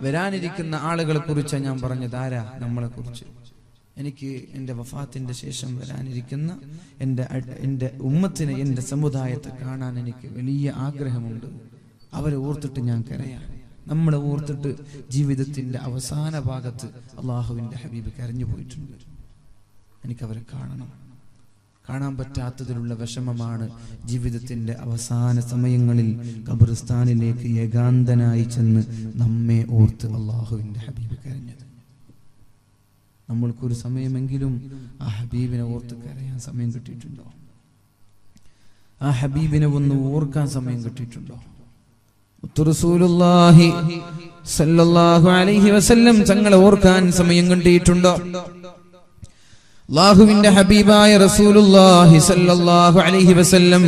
വരാനിരിക്കുന്ന ആളുകളെ കുറിച്ചാണ് ഞാൻ പറഞ്ഞത്. ആരാ? നമ്മളെ കുറിച്ച്. എനിക്ക് എന്റെ വഫാത്തിന്റെ ശേഷം വരാനിരിക്കുന്ന എന്റെ ഉമ്മത്തിനെ, എന്റെ സമുദായത്തെ കാണാൻ എനിക്ക് വലിയ ആഗ്രഹമുണ്ട്. അവരെ ഓർത്തിട്ട് ഞാൻ കരയാം. നമ്മളെ ഓർത്തിട്ട് ജീവിതത്തിന്റെ അവസാന ഭാഗത്ത് അല്ലാഹുവിന്റെ ഹബീബ് കരഞ്ഞു പോയിട്ടുണ്ട്. എനിക്കവരെ കാണണം. കാണാൻ പറ്റാത്തതിലുള്ള വിഷമമാണ് ജീവിതത്തിന്റെ അവസാന സമയങ്ങളിൽ ഖബർസ്ഥാനിലേക്ക് ഏകാന്തനായി ചെന്ന് നമ്മെ ഓർത്ത് അല്ലാഹുവിന്റെ ഹബീബ് കരഞ്ഞത്. നമ്മൾക്കൊരു സമയമെങ്കിലും ആ ഹബീബിനെ ഓർത്ത് കരയാൻ സമയം കിട്ടിയിട്ടുണ്ടോ? ആ ഹബീബിനെ ഒന്ന് ഓർക്കാൻ സമയം കിട്ടിയിട്ടുണ്ടോ? റസൂലുള്ളാഹി സ്വല്ലല്ലാഹു അലൈഹി വസല്ലം തങ്ങളെ ഓർക്കാൻ സമയം കിട്ടിയിട്ടുണ്ടോ? അല്ലാഹുവിന്റെ ഹബീബായ റസൂലുള്ളാഹി സ്വല്ലല്ലാഹു അലൈഹി വസല്ലം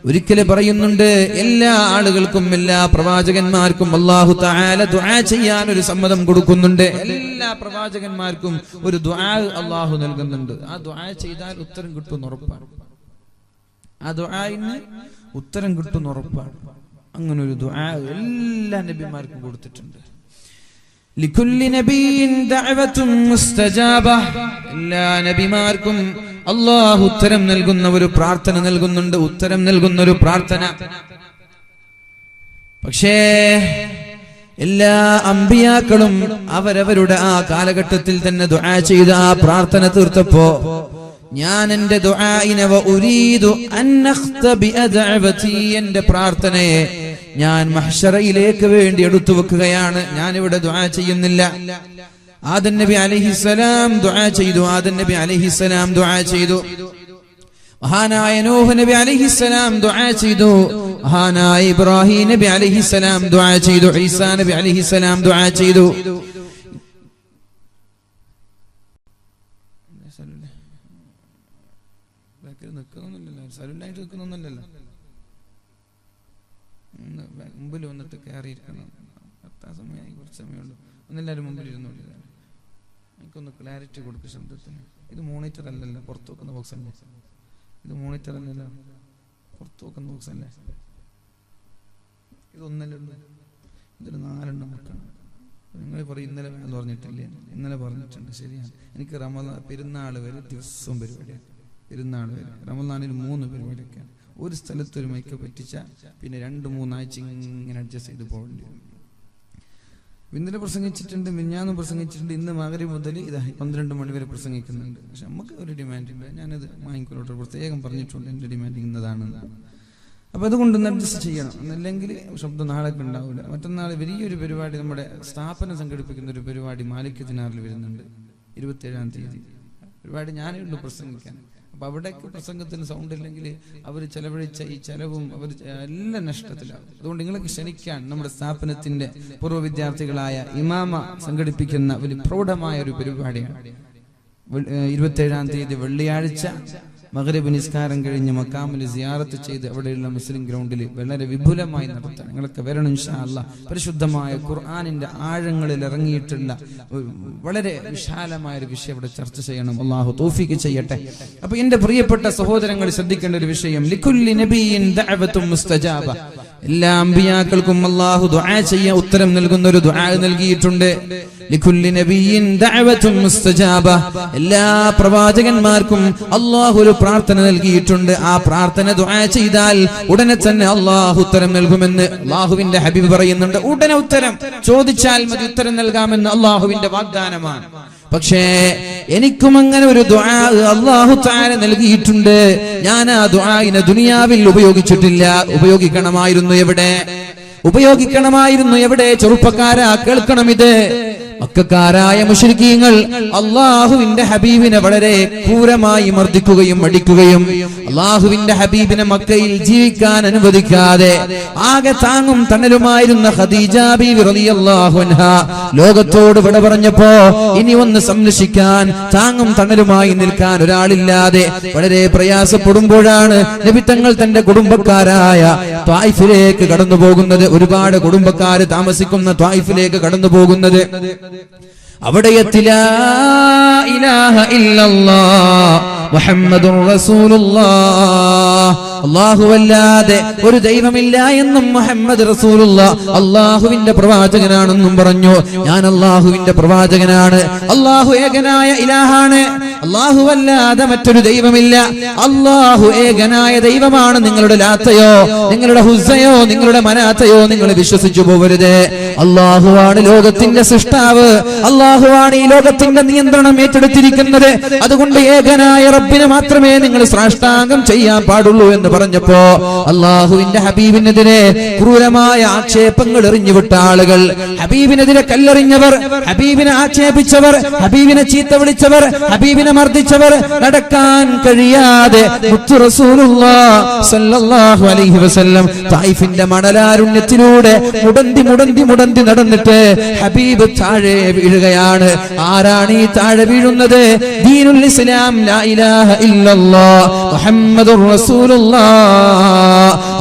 ഒരിക്കലും പറയുന്നുണ്ട്, എല്ലാ ആളുകൾക്കും, എല്ലാ പ്രവാചകന്മാർക്കും അല്ലാഹു തആല ദുആ ചെയ്യാൻ ഒരു സമ്മതം കൊടുക്കുന്നുണ്ട്. എല്ലാ പ്രവാചകന്മാർക്കും ഒരു ദുആ അല്ലാഹു നൽകുന്നുണ്ട്. ആ ദുആ ചെയ്താൽ ഉത്തരം കിട്ടുമെന്ന് ഉറപ്പാണ്. ആ ദുആയിന് ഉത്തരം കിട്ടുമെന്ന് ഉറപ്പാണ്. അങ്ങനെ ഒരു ദുആ എല്ലാ നബിമാർക്കും കൊടുത്തിട്ടുണ്ട്. ലികുല്ലി നബിയിൻ ദഅവത്തുൻ മുസ്തജാബ, എല്ലാ നബിമാർക്കും അല്ലാഹു ഉത്തരം നൽകുന്ന ഒരു പ്രാർത്ഥന നൽകുന്നുണ്ട്, ഉത്തരം നൽകുന്ന ഒരു പ്രാർത്ഥന. പക്ഷേ എല്ലാ അമ്പിയാക്കളും അവരവരുടെ ആ കാലഘട്ടത്തിൽ തന്നെ ദുആ ചെയ്ത് ആ പ്രാർത്ഥന തീർത്തപ്പോ ഞാൻ എന്റെ ദുആഇനെ വഉരീദു അൻ അഖ്തബിഅ ദഅവതി, എന്റെ പ്രാർത്ഥനയെ ഞാൻ മഹ്ശറയിലേക്ക് വേണ്ടി എടുത്തു വെക്കുകയാണ്. ഞാൻ ഇവിടെ ദുആ ചെയ്യുന്നില്ല. ആദം നബി അലൈഹിസ്സലാം ദുആ ചെയ്തു. ആദം നബി അലൈഹിസ്സലാം ദുആ ചെയ്തു. മഹാനായ നൂഹ് നബി അലൈഹിസ്സലാം ദുആ ചെയ്തു. മഹാനായ ഇബ്രാഹിം നബി അലൈഹിസ്സലാം ദുആ ചെയ്തു. ഈസാ നബി അലൈഹിസ്സലാം ദുആ ചെയ്തു. മുമ്പിൽ വന്നിട്ട് കയറിയിരിക്കണം. സമയമായി, കുറച്ച് സമയമുള്ളൂ. ഒന്നെല്ലാവരും മുമ്പിൽ ഇരുന്നോളൂ. എനിക്കൊന്ന് ക്ലാരിറ്റി കൊടുക്കും ശബ്ദത്തിന്. ഇത് മോണിറ്റർ അല്ലല്ലോ, പുറത്ത് വെക്കുന്ന ബോക്സ് അല്ലേ. ഇത് മോണിറ്റർ അല്ലല്ലോ, പുറത്ത് വെക്കുന്ന ബോക്സ് അല്ലേ. ഇതൊന്നല്ലേ ഉള്ളൂ, ഇതൊരു 4 എണ്ണം വെക്കണം. നിങ്ങൾ പറയും ഇന്നലെ എന്ന് പറഞ്ഞിട്ടില്ലേ? ഇന്നലെ പറഞ്ഞിട്ടുണ്ട്, ശരിയാണ്. എനിക്ക് പെരുന്നാൾ വരെ ദിവസവും പരിപാടിയാണ്. പെരുന്നാൾ വരെ റമദാനിൽ 3 പരിപാടിയൊക്കെയാണ്. ഒരു സ്ഥലത്ത് ഒരു മൈക്ക് പറ്റിച്ച പിന്നെ 2-3 ആഴ്ച ഇങ്ങനെ അഡ്ജസ്റ്റ് ചെയ്ത് പോകേണ്ടി വരും. ഇന്നലെ പ്രസംഗിച്ചിട്ടുണ്ട്, മിഞ്ഞാന്ന് പ്രസംഗിച്ചിട്ടുണ്ട്, ഇന്ന് മഗ്‌രിബ് മുതൽ ഇതാ 12 മണി വരെ പ്രസംഗിക്കുന്നുണ്ട്. പക്ഷെ നമുക്ക് ഒരു ഡിമാൻഡില്ല. ഞാനത് വാങ്ങിക്കൊള്ളട്ടെ, പ്രത്യേകം പറഞ്ഞിട്ടുണ്ട് എൻ്റെ ഡിമാൻഡ് ഇന്നതാണെന്നാണ്. അപ്പൊ അതുകൊണ്ട് അഡ്ജസ്റ്റ് ചെയ്യണം. എന്നല്ലെങ്കിൽ ശബ്ദം നാളൊക്കെ ഉണ്ടാവില്ല. മറ്റന്നാൾ വലിയൊരു പരിപാടി, നമ്മുടെ സ്ഥാപനം സംഘടിപ്പിക്കുന്ന ഒരു പരിപാടി മാലിക് ദിനാറിൽ വരുന്നുണ്ട് 27-ാം തീയതി. പരിപാടി ഞാനേ ഉള്ളൂ പ്രസംഗിക്കാൻ. അപ്പൊ അവിടേക്ക് പ്രസംഗത്തിന് സൗണ്ട് ഇല്ലെങ്കിൽ അവർ ചെലവഴിച്ച ഈ ചെലവും അവർ എല്ലാം നഷ്ടത്തിലാവും. അതുകൊണ്ട് നിങ്ങൾക്ക് ക്ഷണിക്കാൻ നമ്മുടെ സ്ഥാപനത്തിന്റെ പൂർവ്വ വിദ്യാർത്ഥികളായ ഇമാമ സംഘടിപ്പിക്കുന്ന ഒരു പ്രൗഢമായ ഒരു പരിപാടിയാണ്. 27-ാം തീയതി വെള്ളിയാഴ്ച മഗ്‌രിബ് നിസ്കാരം കഴിഞ്ഞ് മക്കാമിൽ സിയാറത്ത് ചെയ്ത് അവിടെയുള്ള മുസ്ലിം ഗ്രൗണ്ടിൽ വളരെ വിപുലമായി നടത്താം. നിങ്ങളൊക്കെ വരണം ഇൻഷാ അല്ലാഹ്. പരിശുദ്ധമായ ഖുർആനിന്റെ ആഴങ്ങളിൽ ഇറങ്ങിയിട്ടുള്ള വളരെ വിശാലമായ ഒരു വിഷയം ഇവിടെ ചർച്ച ചെയ്യണം. അല്ലാഹു തൗഫീഖ് ചെയ്യട്ടെ. അപ്പൊ എന്റെ പ്രിയപ്പെട്ട സഹോദരങ്ങൾ ശ്രദ്ധിക്കേണ്ട ഒരു വിഷയം, ലികുല്ലി നബിയിൻ ദഅവത്തും മുസ്തജാബ. എല്ലാ അമ്പിയാക്കൾക്കും അല്ലാഹു ദുആ ചെയ്യാൻ ഉത്തരം നൽകുന്ന ഒരു ദുആ നൽകിയിട്ടുണ്ട്. ലികുല്ലി നബിയിൻ ദഅവത്തും മുസ്തജാബ. എല്ലാ പ്രവാചകന്മാർക്കും അല്ലാഹു ഒരു പ്രാർത്ഥന നൽകിയിട്ടുണ്ട്. ആ പ്രാർത്ഥന ദുആ ചെയ്താൽ ഉടനെ തന്നെ അല്ലാഹു ഉത്തരം നൽകുമെന്ന് അല്ലാഹുവിന്റെ ഹബീബ് പറയുന്നുണ്ട്. ഉടനെ ഉത്തരം ചോദിച്ചാൽ മതി, ഉത്തരം നൽകാമെന്ന് അല്ലാഹുവിന്റെ വാഗ്ദാനമാണ്. പക്ഷേ എനിക്കും അങ്ങനെ ഒരു ദുആ അല്ലാഹു തആല നൽകിയിട്ടുണ്ട്. ഞാൻ ആ ദുആഇനെ ദുനിയാവിൽ ഉപയോഗിച്ചിട്ടില്ല. ഉപയോഗിക്കണമായിരുന്നു എവിടെ? ചെറുപ്പക്കാരാ, കേൾക്കണം ഇത്. മക്കക്കാരായ മുശ്രിക്കീങ്ങൾ അല്ലാഹുവിന്റെ ഹബീബിനെ വളരെ ക്രൂരമായി മർദ്ദിക്കുകയും അടിക്കുകയും അല്ലാഹുവിന്റെ ഹബീബിനെ മക്കയിൽ ജീവിക്കാൻ അനുവദിക്കാതെ ആകെ താങ്ങും തണലുമായിരുന്ന ഖദീജ ബീവി റളിയല്ലാഹു അൻഹാ ലോകത്തോട് വിട പറഞ്ഞപ്പോ ഇനി ഒന്ന് സംരക്ഷിക്കാൻ, താങ്ങും തണലുമായി നിൽക്കാൻ ഒരാളില്ലാതെ വളരെ പ്രയാസപ്പെടുമ്പോഴാണ് നബി തങ്ങൾ തന്റെ കുടുംബക്കാരായ ത്വായിഫിലേക്ക് കടന്നു പോകുന്നത്. ഒരുപാട് കുടുംബക്കാര് താമസിക്കുന്ന ത്വായിഫിലേക്ക് കടന്നു പോകുന്നത്. അവിടെ എത്തി ലാ ഇലാഹ ഇല്ലല്ലാഹ് മുഹമ്മദുർ റസൂലുള്ളാഹ്, അല്ലാഹുവല്ലാതെ ഒരു ദൈവമില്ല എന്നും മുഹമ്മദ് റസൂലുള്ളാഹ് അല്ലാഹുവിന്റെ പ്രവാചകനാണെന്നും പറഞ്ഞു. ഞാൻ അല്ലാഹുവിന്റെ പ്രവാചകനാണ്. അല്ലാഹു ഏകനായ ഇലാഹാണ്. അല്ലാഹുവല്ലാതെ മറ്റൊരു ദൈവമില്ല. അല്ലാഹു ഏകനായ ദൈവമാണ്. നിങ്ങളുടെ ലാത്തയോ നിങ്ങളുടെ ഹുസ്സയോ നിങ്ങളുടെ മനാത്തയോ നിങ്ങൾ വിശ്വസിച്ചു പോകരുത്. അല്ലാഹുവാണ് ലോകത്തിന്റെ സൃഷ്ടാവ്. അല്ലാഹുവാണ് ഈ ലോകത്തിന്റെ നിയന്ത്രണം ഏറ്റെടുത്തിരിക്കുന്നത്. അതുകൊണ്ട് ഏകനായ റബ്ബിനെ മാത്രമേ നിങ്ങൾ സാഷ്ടാംഗം ചെയ്യാൻ പാടുള്ളൂ എന്ന് പറഞ്ഞപ്പോ അല്ലാഹുവിന്റെ ഹബീബിനെതിരെ ക്രൂരമായ ആക്ഷേപങ്ങൾ എറിഞ്ഞുവിട്ട ആളുകൾ, ഹബീബിനെതിരെ കല്ലെറിഞ്ഞവർ, ഹബീബിനെ ആക്ഷേപിച്ചവർ, ഹബീബിനെ ചീത്ത വിളിച്ചവർ, ഹബീബിനെ മർദ്ദിച്ചവർ, നടക്കാൻ കഴിയാതെ മുത്തു റസൂലുള്ളാഹി സ്വല്ലല്ലാഹു അലൈഹി വസല്ലം തായിഫിന്റെ മണലാരുണ്യത്തിലൂടെ മുടന്തി നടന്നിട്ട് ഹബീബ് താഴെ വീഴുകയാണ്. ആരാണ് ഈ താഴെ വീഴുന്നത്? ദീനുൽ ഇസ്ലാം, ലാ ഇലാഹ ഇല്ലല്ലാഹ് മുഹമ്മദുർ റസൂലുള്ളാഹ്.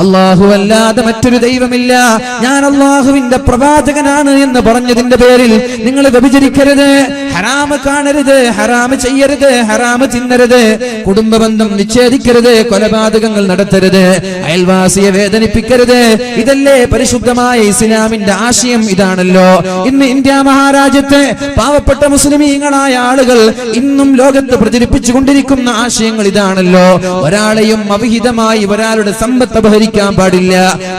അല്ലാഹു അല്ലാതെ മറ്റൊരു ദൈവമില്ല, ഞാൻ അല്ലാഹുവിന്റെ പ്രവാചകനാണ് എന്ന് പറഞ്ഞതിന്റെ പേരിൽ നിങ്ങൾ വ്യഭിചരിക്കരുത്, ഹറാമ് കാണരുത്, ഹറാമ് ചെയ്യരുത്, ഹറാമ് തിന്നരുത്, കുടുംബബന്ധം നിഷേധിക്കരുത്, കൊലപാതകങ്ങൾ നടത്തരുത്, അയൽവാസിയെ വേദനിപ്പിക്കരുത്. ഇതല്ലേ പരിശുദ്ധമായ ഇസ്ലാമിന്റെ ആശയം? ഇതാണല്ലോ ഇന്ന് ഇന്ത്യ മഹാരാജ്യത്തെ പാവപ്പെട്ട മുസ്ലിമീങ്ങളായ ആളുകൾ ഇന്നും ലോകത്ത് പ്രചരിപ്പിച്ചു കൊണ്ടിരിക്കുന്ന ആശയങ്ങൾ ഇതാണല്ലോ. ഒരാളെയും അവിഹിതമായി ഒരാളുടെ സമ്പത്ത് അപഹരിക്കാൻ പാടില്ല,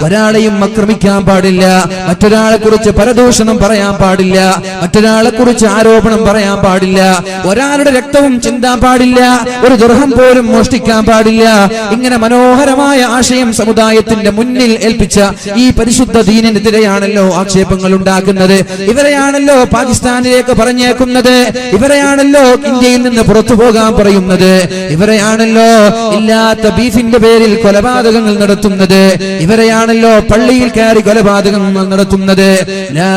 ഒരാളെയും ആക്രമിക്കാൻ പാടില്ല, മറ്റൊരാളെ കുറിച്ച് പരദൂഷണം പറയാൻ പാടില്ല, മറ്റൊരാളെ കുറിച്ച് ആരോപണം പറയാൻ പാടില്ല, ഒരാളുടെ രക്തവും ചിന്താൻ പാടില്ല, ഒരു ദുർഹം പോലും മോഷ്ടിക്കാൻ പാടില്ല. ഇങ്ങനെ മനോഹരമായ ആശയം സമുദായത്തിന്റെ മുന്നിൽ ഏൽപ്പിച്ച ഈ പരിശുദ്ധ ദീനിനെതിരെയാണല്ലോ ആക്ഷേപങ്ങൾ ഉണ്ടാക്കുന്നത്. ഇവരെയാണല്ലോ പാകിസ്ഥാനിലേക്ക് പറഞ്ഞേക്കുന്നത്, ഇവരെയാണല്ലോ ഇന്ത്യയിൽ നിന്ന് പുറത്തു പോകാൻ പറയുന്നത്, ഇവരെയാണല്ലോ ഇല്ലാത്ത ബീഫിന്റെ പേരിൽ കൊലപാതകങ്ങൾ നടത്തുന്നത്, ഇവരെയാണല്ലോ പള്ളിയിൽ കയറി കൊലപാതകങ്ങൾ നടത്തുന്നത്. ലാ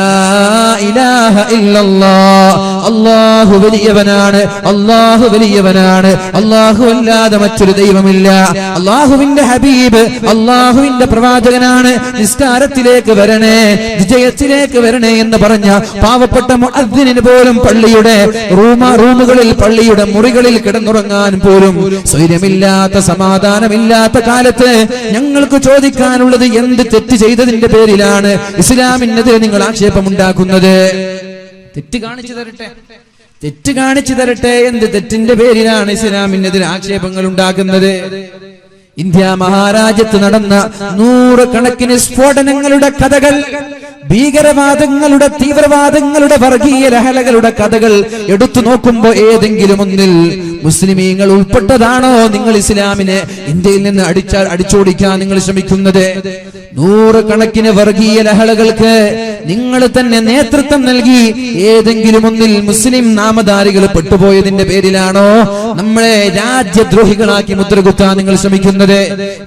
ഇലാഹ ഇല്ലല്ലാഹ്, അല്ലാഹു വലിയവനാണ്, അല്ലാഹു വലിയവനാണ്, അല്ലാഹു അല്ലാതെ മറ്റൊരു ദൈവമില്ല. അല്ലാഹുവിന്റെ ഹബീബ്, അല്ലാഹുവിന്റെ പ്രവാചകനാണ്. നിസ്കാരത്തിലേക്ക് വരണേ, വിജയത്തിലേക്ക് വരണേ എന്ന് പറഞ്ഞ പാവപ്പെട്ട മുഅദ്ദിനിന് പോലും പള്ളിയുടെ റൂമുകളിൽ, പള്ളിയുടെ മുറികളിൽ കിടന്നുറങ്ങാൻ പോലും സ്വൈര്യമില്ലാത്ത, സമാധാനമില്ലാത്ത കാലത്ത് ഞങ്ങൾക്ക് ചോദിക്കാനുള്ളത്, എന്ത് തെറ്റ് ചെയ്തതിന്റെ പേരിലാണ് ഇസ്ലാമിനെതിരെ നിങ്ങൾ ആക്ഷേപമുണ്ടാക്കുന്നത്? തെറ്റ് കാണിച്ചു തരട്ടെ, തെറ്റ് കാണിച്ചു തരട്ടെ. എന്ത് തെറ്റിന്റെ പേരിലാണ് ഇസ്ലാമിനെതിരെ ആക്ഷേപങ്ങൾ ഉണ്ടാക്കുന്നത്? ഇന്ത്യ മഹാരാജ്യത്ത് നടന്ന 100 കണക്കിന് സ്ഫോടനങ്ങളുടെ കഥകൾ, ഭീകരവാദങ്ങളുടെ, തീവ്രവാദങ്ങളുടെ, വർഗീയ ലഹളകളുടെ കഥകൾ എടുത്തു നോക്കുമ്പോ ഏതെങ്കിലും ഒന്നിൽ മുസ്ലിമീങ്ങൾ ഉൾപ്പെട്ടതാണോ നിങ്ങൾ ഇസ്ലാമിനെ ഇന്ത്യയിൽ നിന്ന് അടിച്ചോടിക്കാൻ നിങ്ങൾ ശ്രമിക്കുന്നത്? 100 കണക്കിന് വർഗീയ ലഹളകൾക്ക് നിങ്ങൾ തന്നെ നേതൃത്വം നൽകി ഏതെങ്കിലും ഒന്നിൽ മുസ്ലിം നാമധാരികൾ പെട്ടുപോയതിന്റെ പേരിലാണോ നമ്മളെ രാജ്യദ്രോഹികളാക്കി മുദ്രകുത്താൻ നിങ്ങൾ ശ്രമിക്കുന്നത്?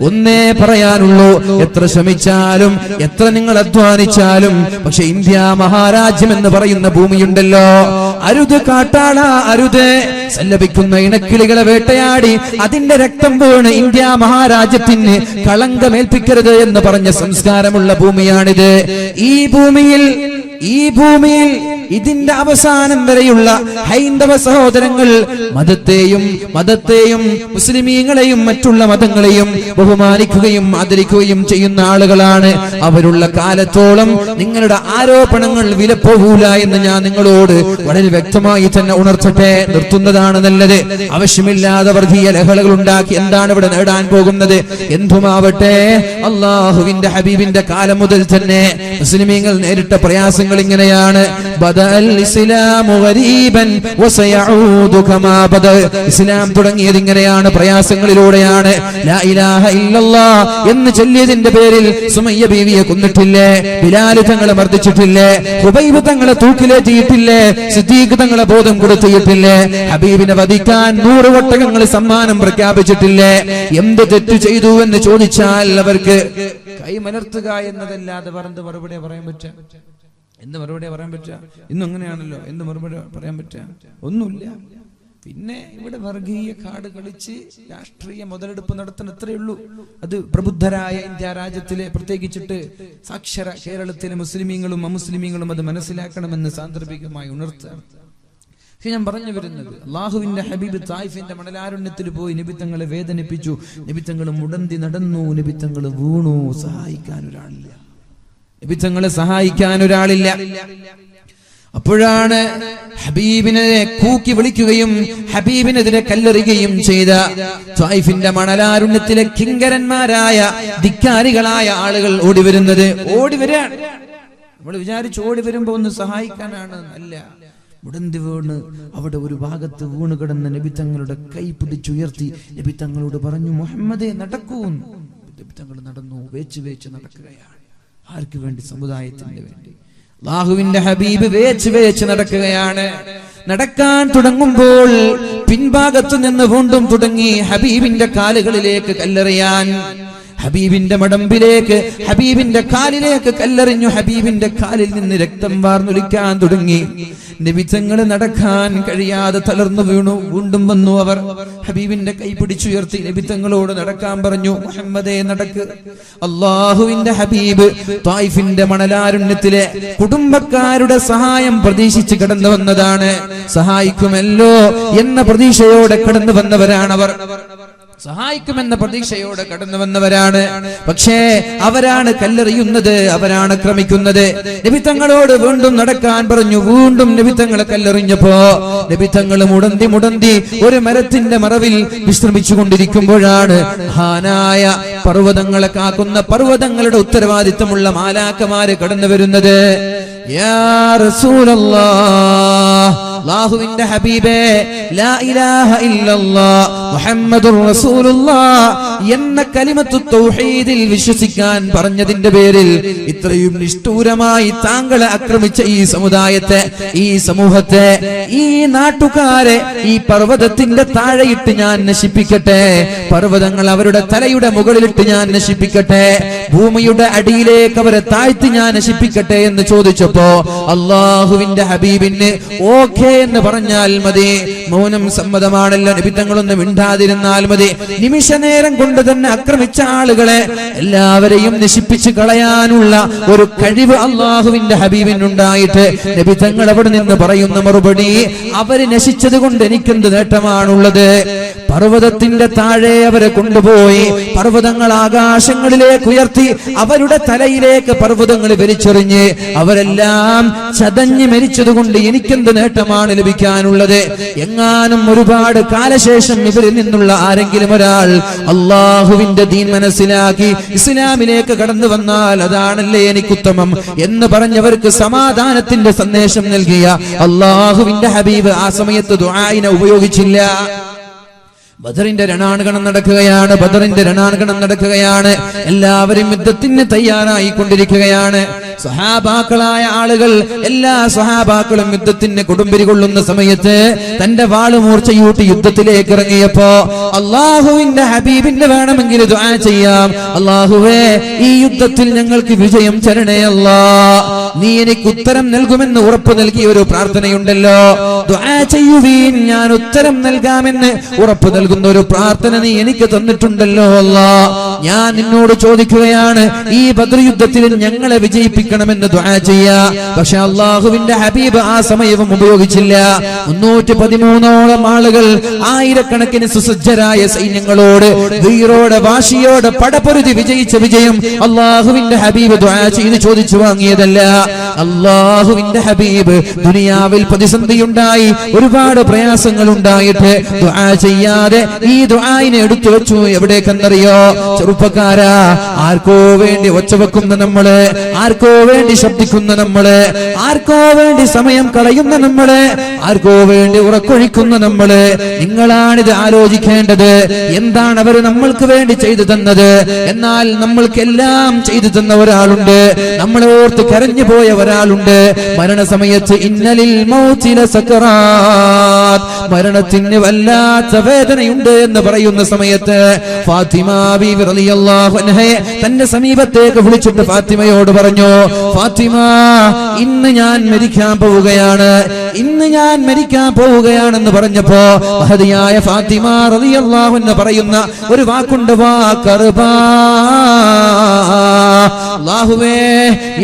ഒന്നേ പറയാനുള്ളൂ, എത്ര ശ്രമിച്ചാലും, എത്ര നിങ്ങൾ അധ്വാനിച്ചാലും, പക്ഷെ ഇന്ത്യ മഹാരാജ്യം എന്ന് പറയുന്ന ഭൂമിയുണ്ടല്ലോ, അരുത് കാട്ടാള, അരുത്. സല്ലപിക്കുന്ന ഇണക്കിളികളെ വേട്ടയാടി അതിന്റെ രക്തം വീണ് ഇന്ത്യ മഹാരാജ്യത്തിന് കളങ്കമേൽപ്പിക്കരുത് എന്ന് പറഞ്ഞ സംസ്കാരമുള്ള ഭൂമിയാണിത്. ഈ ഭൂമിയിൽ ഇതിന്റെ അവസാനം വരെയുള്ള ഹൈന്ദവ സഹോദരങ്ങൾ മതത്തെയും മുസ്ലിമീങ്ങളെയും മറ്റുള്ള മതങ്ങളെയും ബഹുമാനിക്കുകയും ആദരിക്കുകയും ചെയ്യുന്ന ആളുകളാണ്. അവരുള്ള കാലത്തോളം നിങ്ങളുടെ ആരോപണങ്ങൾ വിലപ്പോകൂല എന്ന് ഞാൻ നിങ്ങളോട് വളരെ വ്യക്തമായി തന്നെ ഉണർത്തട്ടെ. നിർത്തുന്നതാണ് നല്ലത്. ആവശ്യമില്ലാതെ വർഗീയ ലഹളകൾ ഉണ്ടാക്കി എന്താണ് ഇവിടെ നേടാൻ പോകുന്നത്? എന്തുമാവട്ടെ, അള്ളാഹുവിന്റെ ഹബീബിന്റെ കാലം മുതൽ തന്നെ മുസ്ലിമീങ്ങൾ നേരിട്ട പ്രയാസങ്ങൾ ഇങ്ങനെയാണ്. ഇസ്ലാം തുടങ്ങിയത് ഇങ്ങനെയാണ്, പ്രയാസങ്ങളിലൂടെയാണ്. ലാ ഇലാഹ ഇല്ലല്ലാഹ് എന്ന് ചൊല്ലിയതിന്റെ പേരിൽ സുമയ്യ ബീവിയെ കൊന്നിട്ടില്ലേ? ബിലാൽ തങ്ങളെ മർദ്ദിച്ചിട്ടില്ലേ? ഹുബൈബ് തങ്ങളെ തൂക്കിലേറ്റിയിട്ടില്ലേ? സിദ്ദീഖ് തങ്ങളെ ബോധം കൊടുത്തിട്ടില്ലേ? ഹബീബിനെ വധിക്കാൻ 100 ഒട്ടകങ്ങൾ സമ്മാനം പ്രഖ്യാപിച്ചിട്ടില്ലേ? എന്ത് തെറ്റ് ചെയ്തു എന്ന് ചോദിച്ചാൽ അവർക്ക് കൈമലർത്തുക എന്നതല്ലാതെ പറഞ്ഞത് മറുപടി പറയാൻ പറ്റുക? എന്ത് മറുപടി പറയാൻ പറ്റുക? ഇന്നും അങ്ങനെയാണല്ലോ. എന്ത് മറുപടി പറയാൻ പറ്റുക? ഒന്നുമില്ല. പിന്നെ ഇവിടെ വർഗീയ കാട് കളിച്ച് രാഷ്ട്രീയ മുതലെടുപ്പ് നടത്തുന്ന അത്രയേ ഉള്ളൂ. അത് പ്രബുദ്ധരായ ഇന്ത്യ രാജ്യത്തിലെ, പ്രത്യേകിച്ചിട്ട് സാക്ഷര കേരളത്തിലെ മുസ്ലിമീങ്ങളും അമുസ്ലിമീങ്ങളും അത് മനസ്സിലാക്കണമെന്ന് സാന്ദർഭികമായി ഉണർത്തുകയാണ്. ഞാൻ പറഞ്ഞു വരുന്നത്, അള്ളാഹുവിന്റെ ഹബീബ് തായിഫിന്റെ മണലാരുണ്യത്തിൽ പോയി നബിത്തങ്ങളെ വേദനിപ്പിച്ചു. നബിത്തങ്ങൾ മുടന്തി നടന്നു, നബിത്തങ്ങൾ വീണു. നബിത്തങ്ങളെ സഹായിക്കാൻ ഒരാളില്ല. അപ്പോഴാണ് ഹബീബിനെ കൂക്കി വിളിക്കുകയും ഹബീബിനെതിരെ കല്ലെറിയുകയും ചെയ്ത തായിഫിന്റെ മണലാരുണ്യത്തിലെ കിങ്കരന്മാരായ ധിക്കാരികളായ ആളുകൾ ഓടി വരുന്നത്. ഓടി വരാൻ നമ്മൾ വിചാരിച്ചു ഓടി വരുമ്പോ ഒന്ന് സഹായിക്കാനാണ്. അല്ല, മുടന്തി വീണ് അവിടെ ഒരു ഭാഗത്ത് വീണ് കിടന്ന നബി തങ്ങളുടെ കൈ പിടിച്ചുയർത്തി നബി തങ്ങളോട് പറഞ്ഞു, മുഹമ്മദേ നടക്കൂ. നബി തങ്ങൾ നടന്നു. വേച്ച് നടക്കുകയാണ്. ആർക്ക് വേണ്ടി? സമുദായത്തിന് വേണ്ടി. അല്ലാഹുവിന്റെ ഹബീബ് വേച്ച് നടക്കുകയാണ്. നടക്കാൻ തുടങ്ങുമ്പോൾ പിൻഭാഗത്തു നിന്ന് വീണ്ടും തുടങ്ങി ഹബീബിന്റെ കാലുകളിലേക്ക് കല്ലെറിയാൻ. ഹബീബിന്റെ മടമ്പിലേക്ക്, ഹബീബിന്റെ കാലിലേക്ക് കല്ലെറിഞ്ഞു. ഹബീബിന്റെ കാലിൽ നിന്ന് രക്തം വാർന്നൊലിക്കാൻ തുടങ്ങി. നബി തങ്ങൾ നടക്കാൻ കഴിയാതെ തളർന്നു വീണു. വീണ്ടും വന്നു. അവർ ഹബീബിന്റെ കൈ പിടിച്ചുയർത്തി നബി തങ്ങളോട് നടക്കാൻ പറഞ്ഞു. മുഹമ്മദേ നടക്ക്. അല്ലാഹുവിന്റെ ഹബീബ് തായിഫിന്റെ മണലാരുണ്യത്തിലെ കുടുംബക്കാരുടെ സഹായം പ്രതീക്ഷിച്ച് കടന്നു വന്നതാണ്. സഹായിക്കുമല്ലോ എന്ന പ്രതീക്ഷയോടെ കടന്നു വന്നവരാണവർ. സഹായിക്കുമെന്ന പ്രതീക്ഷയോടെ കടന്നു വന്നവരാണ്. പക്ഷേ അവരാണ് കല്ലെറിയുന്നത്, അവരാണ് ആക്രമിക്കുന്നത്. നബി തങ്ങളോട് വീണ്ടും നടക്കാൻ പറഞ്ഞു. വീണ്ടും നബി തങ്ങളെ കല്ലെറിഞ്ഞപ്പോ നബി തങ്ങൾ മുടന്തി ഒരു മരത്തിന്റെ മറവിൽ വിശ്രമിച്ചു കൊണ്ടിരിക്കുമ്പോഴാണ് മഹാനായ പർവ്വതങ്ങളെ കാക്കുന്ന പർവ്വതങ്ങളുടെ ഉത്തരവാദിത്തമുള്ള മാലാക്കമാര് കടന്നു വരുന്നത്. യാ റസൂലല്ലാഹ്, അല്ലാഹുവിന്റെ ഹബീബേ, ലാ ഇലാഹ ഇല്ലല്ലാഹ് മുഹമ്മദുർ റസൂലുള്ളാഹ് എന്ന കലിമത്തു തൗഹീദിൽ വിശ്വസിക്കാൻ പറഞ്ഞതിന്റെ പേരിൽ ഇത്രയും നിഷ്ഠൂരമായി താങ്കളെ ആക്രമിച്ച ഈ സമുദായത്തെ, ഈ സമൂഹത്തെ, ഈ നാട്ടുകാരെ ഈ പർവ്വതത്തിന്റെ താഴെയിട്ട് ഞാൻ നശിപ്പിക്കട്ടെ, പർവ്വതങ്ങൾ അവരുടെ തലയുടെ മുകളിലിട്ട് ഞാൻ നശിപ്പിക്കട്ടെ, ഭൂമിയുടെ അടിയിലേക്ക് അവരെ താഴ്ത്തി ഞാൻ നശിപ്പിക്കട്ടെ എന്ന് ചോദിച്ചപ്പോ അല്ലാഹുവിന്റെ ഹബീബിന് ഓക്കേ എന്ന് പറഞ്ഞാൽ മതി. മൗനം സമ്മതമാണല്ലോ, നബി തങ്ങളൊന്ന് മിണ്ടാതിരുന്നാൽ മതി. നിമിഷ നേരം കൊണ്ട് തന്നെ ആക്രമിച്ച ആളുകളെ എല്ലാവരെയും നശിപ്പിച്ച് കളയാനുള്ള ഒരു കഴിവ് അല്ലാഹുവിന്റെ ഹബീബിനുണ്ടായിട്ട് നബി തങ്ങൾ അവിടെ നിന്ന് പറയുന്ന മറുപടി, അവര് നശിച്ചത് കൊണ്ട് എനിക്കെന്ത് നേട്ടമാണുള്ളത്? പർവ്വതത്തിന്റെ താഴെ അവരെ കൊണ്ടുപോയി പർവ്വതങ്ങൾ ആകാശങ്ങളിലേക്ക് ഉയർത്തി അവരുടെ തലയിലേക്ക് പർവ്വതങ്ങൾ വലിച്ചെറിഞ്ഞ് അവരെല്ലാം ചതഞ്ഞ് മരിച്ചതുകൊണ്ട് എനിക്കെന്ത് നേട്ടമാണ് ലഭിക്കാനുള്ളത്? എങ്ങാനും ഒരുപാട് കാലശേഷം ഇവരിൽ നിന്നുള്ള ആരെങ്കിലും ഒരാൾ അള്ളാഹുവിന്റെ ദീൻ മനസ്സിലാക്കി ഇസ്ലാമിലേക്ക് കടന്നു വന്നാൽ അതാണല്ലേ എനിക്കുത്തമം എന്ന് പറഞ്ഞവർക്ക് സമാധാനത്തിന്റെ സന്ദേശം നൽകിയ അള്ളാഹുവിന്റെ ഹബീബ് ആ സമയത്ത് ദുആഇനെ ഉപയോഗിച്ചില്ല. ബദറിന്റെ രണാങ്കണം നടക്കുകയാണ്. എല്ലാവരും യുദ്ധത്തിന് തയ്യാറായി കൊണ്ടിരിക്കുകയാണ്. സ്വഹാബാക്കളായ ആളുകൾ, എല്ലാ സ്വഹാബാക്കളും യുദ്ധത്തിന് കൊടുമ്പിരി കൊള്ളുന്ന സമയത്ത് തന്റെ വാള് മൂർച്ചയൂട്ടി യുദ്ധത്തിലേക്ക് ഇറങ്ങിയപ്പോ അള്ളാഹുവിന്റെ ഹബീബിന്റെ വേണമെങ്കിൽ ദുആ ചെയ്യാം. അള്ളാഹുവേ, ഈ യുദ്ധത്തിൽ ഞങ്ങൾക്ക് വിജയം തരണേ അല്ലാ, നീ എനിക്ക് ഉത്തരം നൽകുമെന്ന് ഉറപ്പ് നൽകിയ ഒരു പ്രാർത്ഥനയുണ്ടല്ലോ. ദുആ ചെയ്യുവീൻ, ഞാൻ ഉത്തരം നൽകാമെന്ന് ഉറപ്പ് നൽകുന്ന ഒരു പ്രാർത്ഥന നീ എനിക്ക് തന്നിട്ടുണ്ടല്ലോ അല്ലാ. ഞാൻ നിന്നോട് ചോദിക്കുകയാണ്, ഈ ബദർ യുദ്ധത്തിൽ ഞങ്ങളെ വിജയിപ്പിക്കണമെന്ന് ദുആ ചെയ്യാ. പക്ഷെ അള്ളാഹുവിന്റെ ഹബീബ് ആ സമയവും ഉപയോഗിച്ചില്ല. 313ഓളം ആളുകൾ, ആയിരക്കണക്കിന് സുസജ്ജരായ സൈന്യങ്ങളോട് ധീരോടെ വാശിയോടെ പടപൊരുതി വിജയിച്ച വിജയം അള്ളാഹുവിന്റെ ഹബീബ് ദുആ ചെയ്ത് ചോദിച്ചു വാങ്ങിയതല്ല. അള്ളാഹുവിന്റെ ഹബീബ് ദുനിയാവിൽ പ്രതിസന്ധിയുണ്ടായി, ഒരുപാട് പ്രയാസങ്ങൾ ഉണ്ടായിട്ട് ദുആ ചെയ്യാതെ ഈ ദുആഇനെ എടുത്തു വെച്ചു. എവിടേക്കെന്നറിയോ ചെറുപ്പക്കാരാ? ആർക്കോ വേണ്ടി ഒച്ച വെക്കുന്ന നമ്മള്, ആർക്കോ വേണ്ടി ശബ്ദിക്കുന്ന നമ്മള്, ആർക്കോ വേണ്ടി സമയം കളയുന്ന നമ്മള്, ആർക്കോ വേണ്ടി ഉറക്കൊഴിക്കുന്ന നമ്മള്, നിങ്ങളാണിത് ആലോചിക്കേണ്ടത്. എന്താണ് അവർ നമ്മൾക്ക് വേണ്ടി ചെയ്തു തന്നത്? എന്നാൽ നമ്മൾക്കെല്ലാം ചെയ്തു തന്ന ഒരാളുണ്ട്, നമ്മളെ ഓർത്ത് കരഞ്ഞു പോയ ഒരാളുണ്ട്. മരണസമയത്ത് ഇന്നലിൽ മൗതില സക്കറാത്ത്, മരണത്തിന് വല്ലാത്ത വേദനയുണ്ട് എന്ന് പറയുന്ന സമയത്ത് ഫാത്തിമ ബീവി റളിയല്ലാഹു അൻഹയെ തന്റെ സമീപത്തേക്ക് വിളിച്ചിട്ട് ഫാത്തിമയോട് പറഞ്ഞു, ഫാത്തിമ, ഇന്ന് ഞാൻ മരിക്കാൻ പോവുകയാണെന്ന് പറഞ്ഞപ്പോ മഹദിയായ ഫാത്തിമ റളിയല്ലാഹു അൻഹ പറയുന്ന ഒരു വാക്കുണ്ട്, വാകർബാ. അല്ലാഹുവേ,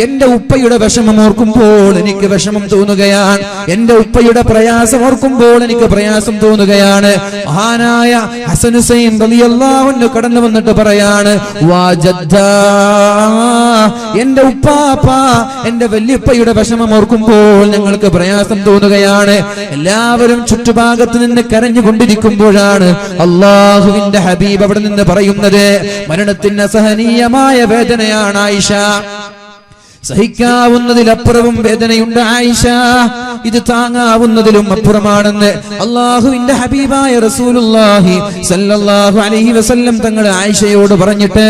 എന്റെ ഉപ്പയുടെ വിഷമം ഓർക്കുമ്പോൾ എനിക്ക് വിഷമം തോന്നുകയാണ്, എന്റെ ഉപ്പയുടെ പ്രയാസം ഓർക്കുമ്പോൾ എനിക്ക് പ്രയാസം തോന്നുകയാണ്. മഹാനായ ഹസൻ ഹുസൈൻ റളിയല്ലാഹു അൻഹു കടന്നു വന്നിട്ട് പറയാണ്, വാ ജദ്ദാ, എന്റെ ഉപ്പാപ്പ, എന്റെ വല്യപ്പയുടെ വിഷമം ഓർക്കുമ്പോൾ ഞങ്ങൾക്ക് പ്രയാസം തോന്നുകയാണ്. എല്ലാവരും ചുറ്റുഭാഗത്ത് നിന്ന് കരഞ്ഞുകൊണ്ടിരിക്കുമ്പോഴാണ് അള്ളാഹുവിന്റെ ഹബീബ് അവിടെ നിന്ന് പറയുന്നത്, മരണത്തിന് അസഹനീയമായ വേദനയാണ് ആയിഷ, സഹിക്കാവുന്നതിലപ്പുറവും വേദനയുണ്ട് ആയിഷ, ഇത് താങ്ങാവുന്നതിലും അപ്പുറമാണെന്ന് അള്ളാഹുവിന്റെ ഹബീബായ റസൂലുള്ളാഹി സല്ലല്ലാഹു അലൈഹി വസല്ലം തങ്ങൾ ആയിഷയോട് പറഞ്ഞിട്ട്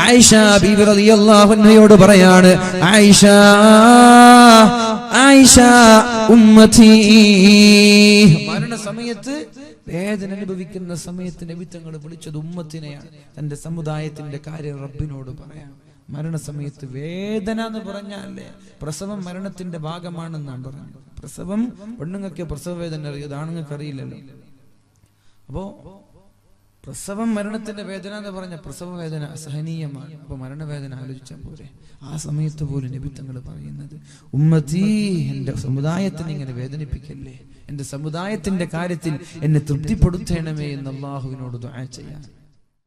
ആയിഷ ബീവി റളിയല്ലാഹു അൻഹയോട് പറയാണ്, ആയിഷ ഉമ്മത്തി, മരണ സമയത്ത് വേദന അനുഭവിക്കുന്ന സമയത്ത് നബി തങ്ങൾ വിളിച്ചത് ഉമ്മത്തിനെയാണ്. തന്റെ സമുദായത്തിന്റെ കാര്യം റബ്ബിനോട് പറയാം. മരണസമയത്ത് വേദന എന്ന് പറഞ്ഞാലേ പ്രസവം മരണത്തിന്റെ ഭാഗമാണെന്നാണ് പറഞ്ഞത്. പ്രസവം പെണ്ണുങ്ങൾക്ക് പ്രസവ വേദന അറിയാം, ആണുങ്ങൾക്ക് അറിയില്ലല്ലോ. അപ്പോ പ്രസവം മരണത്തിന്റെ വേദന എന്ന് പറഞ്ഞ പ്രസവ വേദന അസഹനീയമാണ്. അപ്പൊ മരണവേദന ആലോചിച്ചാൽ പോരെ. ആ സമയത്ത് പോലും നബി തങ്ങൾ പറയുന്നത്, ഉമ്മത്തി, എന്റെ സമുദായത്തിനെ ഇങ്ങനെ വേദനിപ്പിക്കല്ലേ, എന്റെ സമുദായത്തിന്റെ കാര്യത്തിൽ എന്നെ തൃപ്തിപ്പെടുത്തണമേ എന്ന് അള്ളാഹുവിനോട് ദുആ ചെയ്യാൻ.